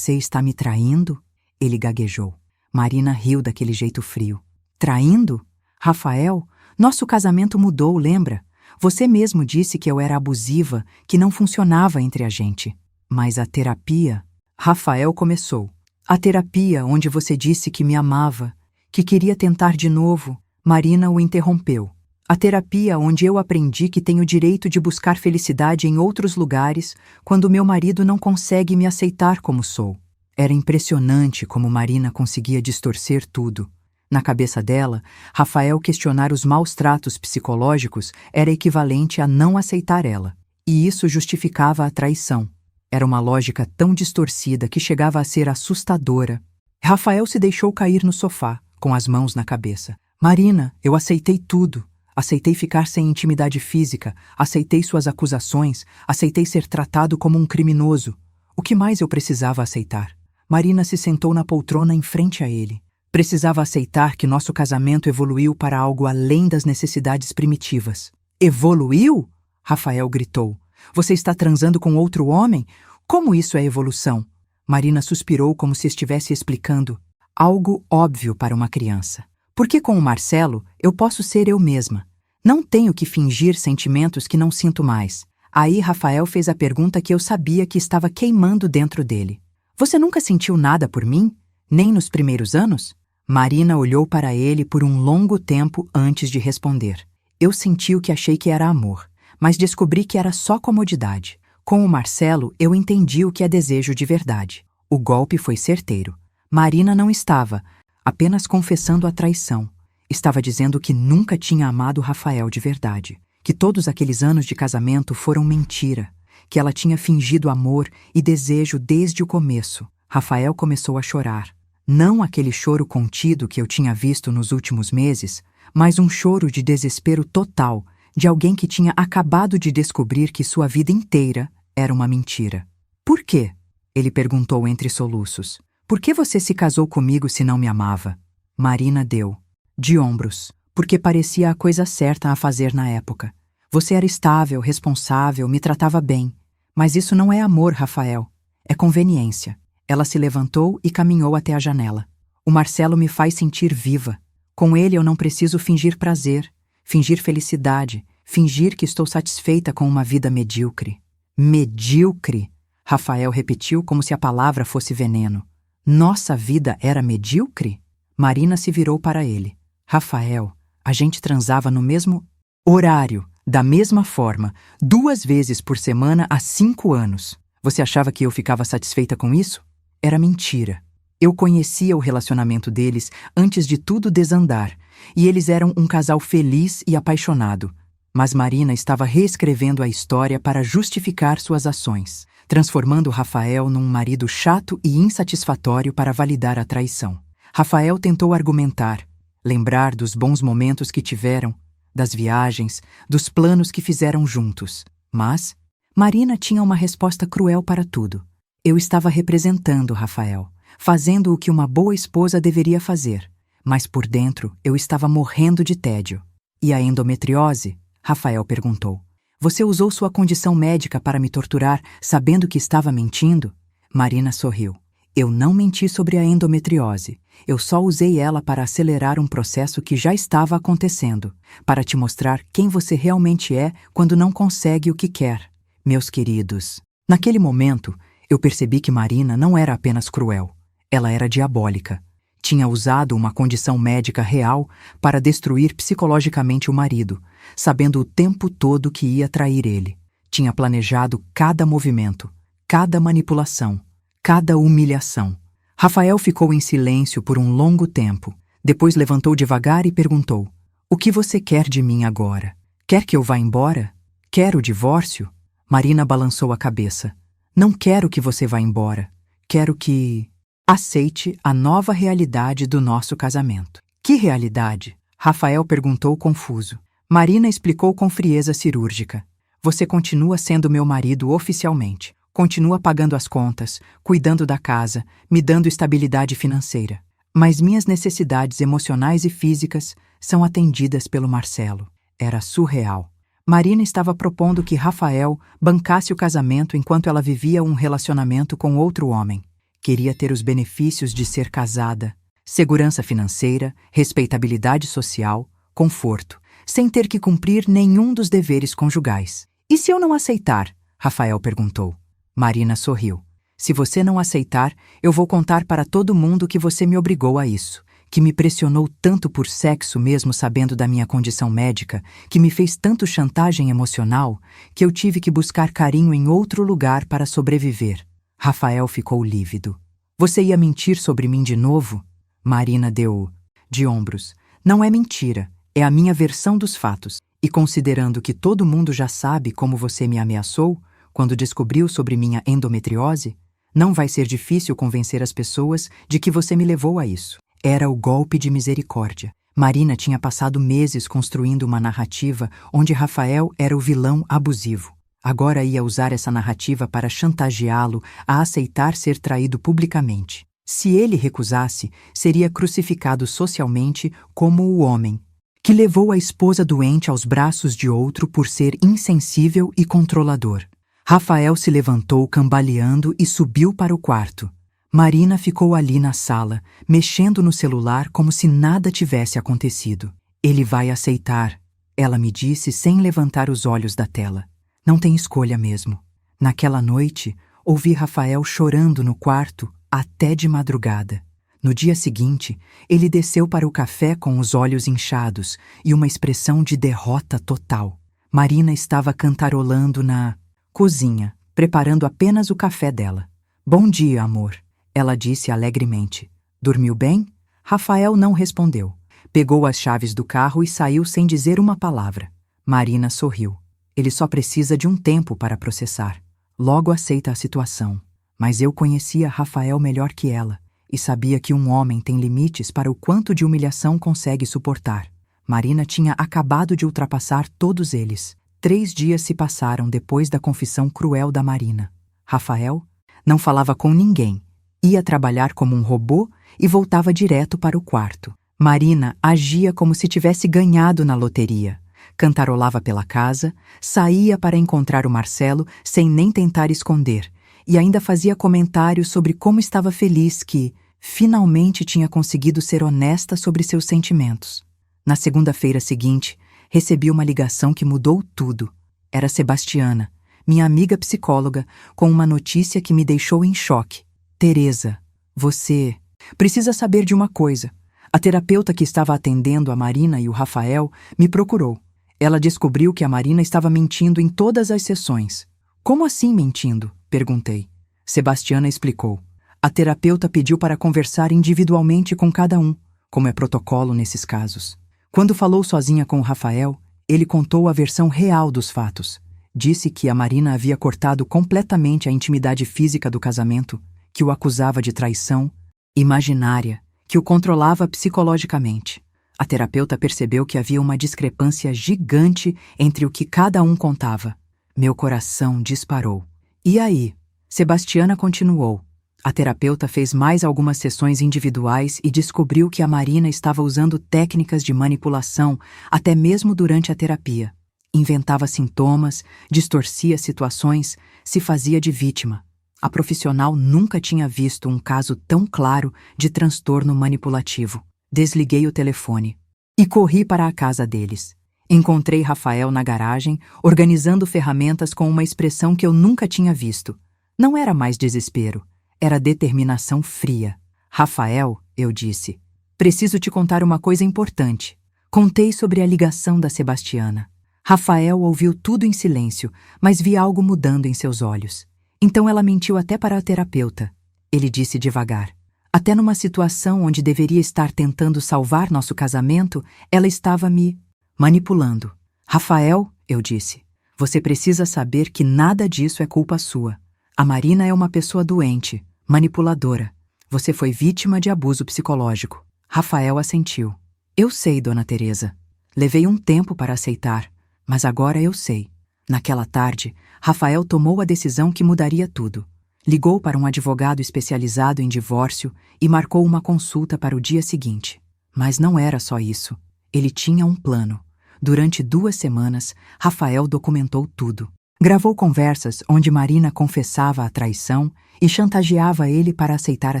A: está me traindo? Ele gaguejou. Marina riu daquele jeito frio. Traindo? Rafael, nosso casamento mudou, lembra? Você mesmo disse que eu era abusiva, que não funcionava entre a gente. Mas a terapia... Rafael começou. A terapia onde você disse que me amava, que queria tentar de novo. Marina o interrompeu. A terapia onde eu aprendi que tenho direito de buscar felicidade em outros lugares quando meu marido não consegue me aceitar como sou. Era impressionante como Marina conseguia distorcer tudo. Na cabeça dela, Rafael questionar os maus tratos psicológicos era equivalente a não aceitar ela. E isso justificava a traição. Era uma lógica tão distorcida que chegava a ser assustadora. Rafael se deixou cair no sofá, com as mãos na cabeça. Marina, eu aceitei tudo. Aceitei ficar sem intimidade física, aceitei suas acusações, aceitei ser tratado como um criminoso. O que mais eu precisava aceitar? Marina se sentou na poltrona em frente a ele. Precisava aceitar que nosso casamento evoluiu para algo além das necessidades primitivas. Evoluiu? Rafael gritou. Você está transando com outro homem? Como isso é evolução? Marina suspirou como se estivesse explicando algo óbvio para uma criança. Porque com o Marcelo eu posso ser eu mesma. Não tenho que fingir sentimentos que não sinto mais. Aí Rafael fez a pergunta que eu sabia que estava queimando dentro dele. Você nunca sentiu nada por mim? Nem nos primeiros anos? Marina olhou para ele por um longo tempo antes de responder. Eu senti o que achei que era amor, mas descobri que era só comodidade. Com o Marcelo, eu entendi o que é desejo de verdade. O golpe foi certeiro. Marina não estava apenas confessando a traição. Estava dizendo que nunca tinha amado Rafael de verdade, que todos aqueles anos de casamento foram mentira, que ela tinha fingido amor e desejo desde o começo. Rafael começou a chorar. Não aquele choro contido que eu tinha visto nos últimos meses, mas um choro de desespero total, de alguém que tinha acabado de descobrir que sua vida inteira era uma mentira. Por quê? Ele perguntou entre soluços. Por que você se casou comigo se não me amava? Marina deu, de ombros, porque parecia a coisa certa a fazer na época. Você era estável, responsável, me tratava bem. Mas isso não é amor, Rafael. É conveniência. Ela se levantou e caminhou até a janela. O Marcelo me faz sentir viva. Com ele eu não preciso fingir prazer, fingir felicidade, fingir que estou satisfeita com uma vida medíocre. Medíocre? Rafael repetiu como se a palavra fosse veneno. Nossa vida era medíocre? Marina se virou para ele. Rafael, a gente transava no mesmo horário, da mesma forma, 2 vezes por semana há 5 anos. Você achava que eu ficava satisfeita com isso? Era mentira. Eu conhecia o relacionamento deles antes de tudo desandar, e eles eram um casal feliz e apaixonado. Mas Marina estava reescrevendo a história para justificar suas ações, transformando Rafael num marido chato e insatisfatório para validar a traição. Rafael tentou argumentar, lembrar dos bons momentos que tiveram, das viagens, dos planos que fizeram juntos. Mas Marina tinha uma resposta cruel para tudo. Eu estava representando Rafael, fazendo o que uma boa esposa deveria fazer. Mas por dentro eu estava morrendo de tédio. E a endometriose? Rafael perguntou. Você usou sua condição médica para me torturar, sabendo que estava mentindo? Marina sorriu. Eu não menti sobre a endometriose. Eu só usei ela para acelerar um processo que já estava acontecendo, para te mostrar quem você realmente é quando não consegue o que quer. Meus queridos, naquele momento, eu percebi que Marina não era apenas cruel. Ela era diabólica. Tinha usado uma condição médica real para destruir psicologicamente o marido, sabendo o tempo todo que ia trair ele. Tinha planejado cada movimento, cada manipulação, cada humilhação. Rafael ficou em silêncio por um longo tempo. Depois levantou devagar e perguntou: "O que você quer de mim agora? Quer que eu vá embora? Quer o divórcio?" Marina balançou a cabeça. "Não quero que você vá embora. Quero que aceite a nova realidade do nosso casamento." "Que realidade?" Rafael perguntou confuso. Marina explicou com frieza cirúrgica. "Você continua sendo meu marido oficialmente. Continua pagando as contas, cuidando da casa, me dando estabilidade financeira. Mas minhas necessidades emocionais e físicas são atendidas pelo Marcelo." Era surreal. Marina estava propondo que Rafael bancasse o casamento enquanto ela vivia um relacionamento com outro homem. Queria ter os benefícios de ser casada, segurança financeira, respeitabilidade social, conforto, sem ter que cumprir nenhum dos deveres conjugais. "E se eu não aceitar?" Rafael perguntou. Marina sorriu. "Se você não aceitar, eu vou contar para todo mundo que você me obrigou a isso, que me pressionou tanto por sexo mesmo sabendo da minha condição médica, que me fez tanto chantagem emocional, que eu tive que buscar carinho em outro lugar para sobreviver." Rafael ficou lívido. "Você ia mentir sobre mim de novo?" Marina deu de ombros. "Não é mentira, é a minha versão dos fatos. E considerando que todo mundo já sabe como você me ameaçou, quando descobriu sobre minha endometriose, não vai ser difícil convencer as pessoas de que você me levou a isso." Era o golpe de misericórdia. Marina tinha passado meses construindo uma narrativa onde Rafael era o vilão abusivo. Agora ia usar essa narrativa para chantageá-lo a aceitar ser traído publicamente. Se ele recusasse, seria crucificado socialmente como o homem que levou a esposa doente aos braços de outro por ser insensível e controlador. Rafael se levantou cambaleando e subiu para o quarto. Marina ficou ali na sala, mexendo no celular como se nada tivesse acontecido. "Ele vai aceitar", ela me disse sem levantar os olhos da tela. "Não tem escolha mesmo." Naquela noite, ouvi Rafael chorando no quarto até de madrugada. No dia seguinte, ele desceu para o café com os olhos inchados e uma expressão de derrota total. Marina estava cantarolando na cozinha, preparando apenas o café dela. "Bom dia, amor", ela disse alegremente. "Dormiu bem?" Rafael não respondeu. Pegou as chaves do carro e saiu sem dizer uma palavra. Marina sorriu. "Ele só precisa de um tempo para processar. Logo aceita a situação." Mas eu conhecia Rafael melhor que ela e sabia que um homem tem limites para o quanto de humilhação consegue suportar. Marina tinha acabado de ultrapassar todos eles. 3 dias se passaram depois da confissão cruel da Marina. Rafael não falava com ninguém, ia trabalhar como um robô e voltava direto para o quarto. Marina agia como se tivesse ganhado na loteria. Cantarolava pela casa, saía para encontrar o Marcelo sem nem tentar esconder, e ainda fazia comentários sobre como estava feliz que, finalmente, tinha conseguido ser honesta sobre seus sentimentos. Na segunda-feira seguinte, recebi uma ligação que mudou tudo. Era Sebastiana, minha amiga psicóloga, com uma notícia que me deixou em choque. "Teresa, você precisa saber de uma coisa. A terapeuta que estava atendendo a Marina e o Rafael me procurou. Ela descobriu que a Marina estava mentindo em todas as sessões." "Como assim mentindo?" perguntei. Sebastiana explicou. "A terapeuta pediu para conversar individualmente com cada um, como é protocolo nesses casos. Quando falou sozinha com o Rafael, ele contou a versão real dos fatos. Disse que a Marina havia cortado completamente a intimidade física do casamento, que o acusava de traição imaginária, que o controlava psicologicamente. A terapeuta percebeu que havia uma discrepância gigante entre o que cada um contava. Meu coração disparou. "E aí?" Sebastiana continuou. "A terapeuta fez mais algumas sessões individuais e descobriu que a Marina estava usando técnicas de manipulação até mesmo durante a terapia. Inventava sintomas, distorcia situações, se fazia de vítima. A profissional nunca tinha visto um caso tão claro de transtorno manipulativo." Desliguei o telefone e corri para a casa deles. Encontrei Rafael na garagem, organizando ferramentas com uma expressão que eu nunca tinha visto. Não era mais desespero, era determinação fria. "Rafael", eu disse. Preciso te contar uma coisa importante. Contei sobre a ligação da Sebastiana. Rafael ouviu tudo em silêncio, mas vi algo mudando em seus olhos. Então ela mentiu até para a terapeuta. Ele disse devagar. Até numa situação onde deveria estar tentando salvar nosso casamento, ela estava me manipulando. Rafael, eu disse, você precisa saber que nada disso é culpa sua. A Marina é uma pessoa doente, manipuladora. Você foi vítima de abuso psicológico. Rafael assentiu. Eu sei, Dona Teresa. Levei um tempo para aceitar, mas agora eu sei. Naquela tarde, Rafael tomou a decisão que mudaria tudo. Ligou para um advogado especializado em divórcio e marcou uma consulta para o dia seguinte. Mas não era só isso. Ele tinha um plano. Durante 2 semanas, Rafael documentou tudo. Gravou conversas onde Marina confessava a traição e chantageava ele para aceitar a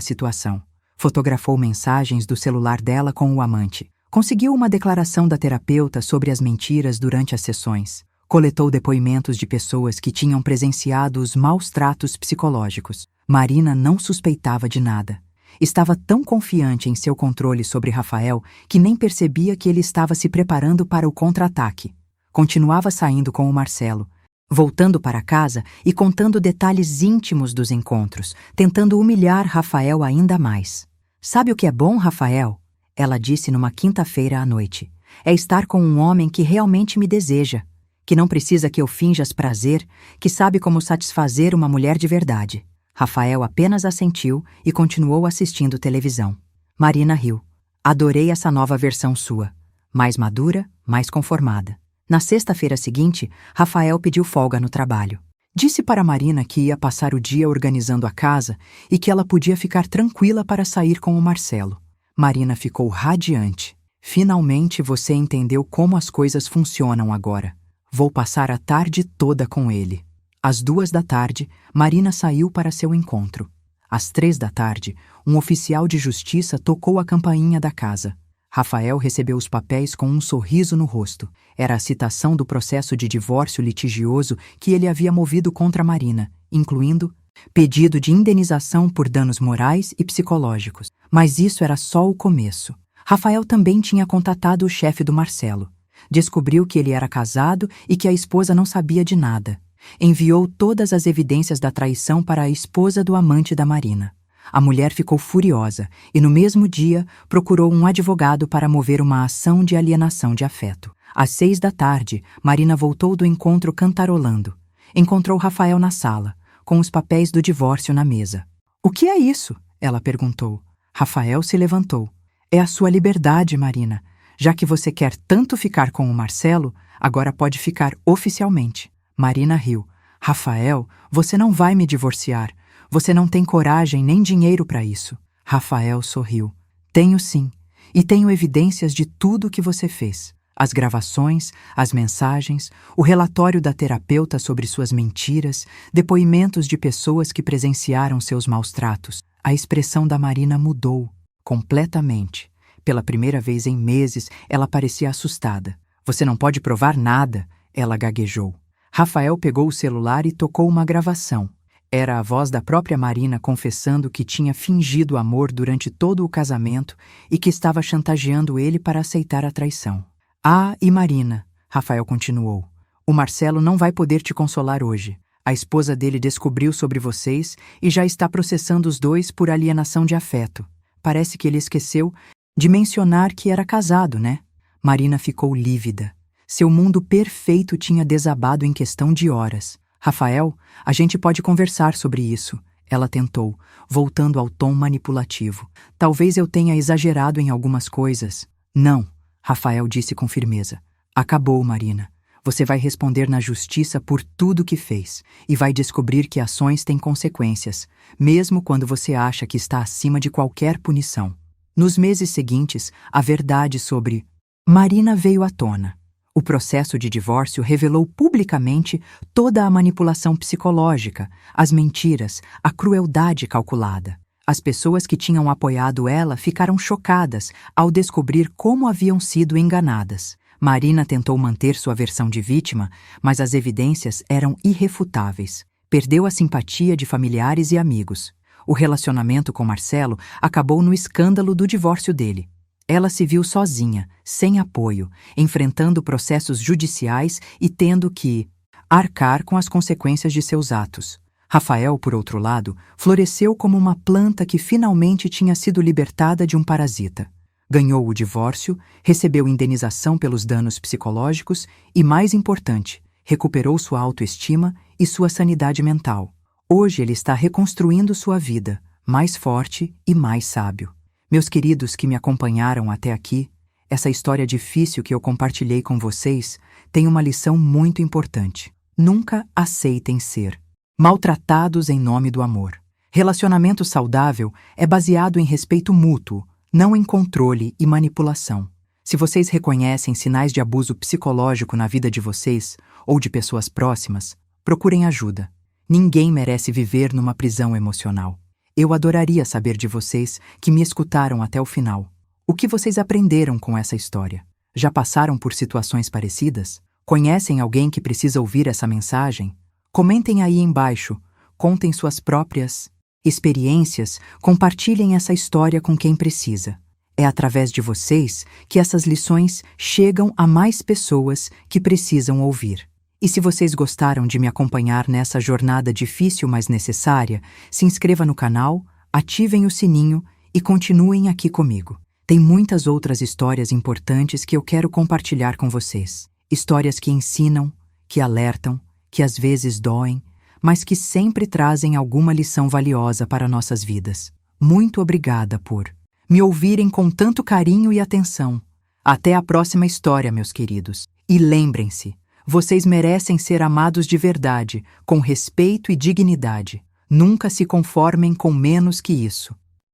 A: situação. Fotografou mensagens do celular dela com o amante. Conseguiu uma declaração da terapeuta sobre as mentiras durante as sessões. Coletou depoimentos de pessoas que tinham presenciado os maus tratos psicológicos. Marina não suspeitava de nada. Estava tão confiante em seu controle sobre Rafael que nem percebia que ele estava se preparando para o contra-ataque. Continuava saindo com o Marcelo, voltando para casa e contando detalhes íntimos dos encontros, tentando humilhar Rafael ainda mais. Sabe o que é bom, Rafael? Ela disse numa quinta-feira à noite. É estar com um homem que realmente me deseja, que não precisa que eu finjas prazer, que sabe como satisfazer uma mulher de verdade. Rafael apenas assentiu e continuou assistindo televisão. Marina riu. Adorei essa nova versão sua. Mais madura, mais conformada. Na sexta-feira seguinte, Rafael pediu folga no trabalho. Disse para Marina que ia passar o dia organizando a casa e que ela podia ficar tranquila para sair com o Marcelo. Marina ficou radiante. Finalmente você entendeu como as coisas funcionam agora. Vou passar a tarde toda com ele. Às 14h, Marina saiu para seu encontro. Às 15h, um oficial de justiça tocou a campainha da casa. Rafael recebeu os papéis com um sorriso no rosto. Era a citação do processo de divórcio litigioso que ele havia movido contra Marina, incluindo pedido de indenização por danos morais e psicológicos. Mas isso era só o começo. Rafael também tinha contatado o chefe do Marcelo. Descobriu que ele era casado e que a esposa não sabia de nada. Enviou todas as evidências da traição para a esposa do amante da Marina. A mulher ficou furiosa e, no mesmo dia, procurou um advogado para mover uma ação de alienação de afeto. Às 18h, Marina voltou do encontro cantarolando. Encontrou Rafael na sala, com os papéis do divórcio na mesa. O que é isso? Ela perguntou. Rafael se levantou. É a sua liberdade, Marina. Já que você quer tanto ficar com o Marcelo, agora pode ficar oficialmente. Marina riu. Rafael, você não vai me divorciar. Você não tem coragem nem dinheiro para isso. Rafael sorriu. Tenho sim. E tenho evidências de tudo o que você fez. As gravações, as mensagens, o relatório da terapeuta sobre suas mentiras, depoimentos de pessoas que presenciaram seus maus tratos. A expressão da Marina mudou, completamente. Pela primeira vez em meses, ela parecia assustada. Você não pode provar nada, ela gaguejou. Rafael pegou o celular e tocou uma gravação. Era a voz da própria Marina confessando que tinha fingido amor durante todo o casamento e que estava chantageando ele para aceitar a traição. Ah, e Marina, Rafael continuou, o Marcelo não vai poder te consolar hoje. A esposa dele descobriu sobre vocês e já está processando os dois por alienação de afeto. Parece que ele esqueceu de mencionar que era casado, né? Marina ficou lívida. Seu mundo perfeito tinha desabado em questão de horas. Rafael, a gente pode conversar sobre isso. Ela tentou, voltando ao tom manipulativo. Talvez eu tenha exagerado em algumas coisas. Não, Rafael disse com firmeza. Acabou, Marina. Você vai responder na justiça por tudo que fez e vai descobrir que ações têm consequências, mesmo quando você acha que está acima de qualquer punição. Nos meses seguintes, a verdade sobre Marina veio à tona. O processo de divórcio revelou publicamente toda a manipulação psicológica, as mentiras, a crueldade calculada. As pessoas que tinham apoiado ela ficaram chocadas ao descobrir como haviam sido enganadas. Marina tentou manter sua versão de vítima, mas as evidências eram irrefutáveis. Perdeu a simpatia de familiares e amigos. O relacionamento com Marcelo acabou no escândalo do divórcio dele. Ela se viu sozinha, sem apoio, enfrentando processos judiciais e tendo que arcar com as consequências de seus atos. Rafael, por outro lado, floresceu como uma planta que finalmente tinha sido libertada de um parasita. Ganhou o divórcio, recebeu indenização pelos danos psicológicos e, mais importante, recuperou sua autoestima e sua sanidade mental. Hoje ele está reconstruindo sua vida, mais forte e mais sábio. Meus queridos que me acompanharam até aqui, essa história difícil que eu compartilhei com vocês tem uma lição muito importante. Nunca aceitem ser maltratados em nome do amor. Relacionamento saudável é baseado em respeito mútuo, não em controle e manipulação. Se vocês reconhecem sinais de abuso psicológico na vida de vocês ou de pessoas próximas, procurem ajuda. Ninguém merece viver numa prisão emocional. Eu adoraria saber de vocês que me escutaram até o final. O que vocês aprenderam com essa história? Já passaram por situações parecidas? Conhecem alguém que precisa ouvir essa mensagem? Comentem aí embaixo, contem suas próprias experiências, compartilhem essa história com quem precisa. É através de vocês que essas lições chegam a mais pessoas que precisam ouvir. E se vocês gostaram de me acompanhar nessa jornada difícil, mas necessária, se inscreva no canal, ativem o sininho e continuem aqui comigo. Tem muitas outras histórias importantes que eu quero compartilhar com vocês. Histórias que ensinam, que alertam, que às vezes doem, mas que sempre trazem alguma lição valiosa para nossas vidas. Muito obrigada por me ouvirem com tanto carinho e atenção. Até a próxima história, meus queridos. E lembrem-se, vocês merecem ser amados de verdade, com respeito e dignidade. Nunca se conformem com menos que isso.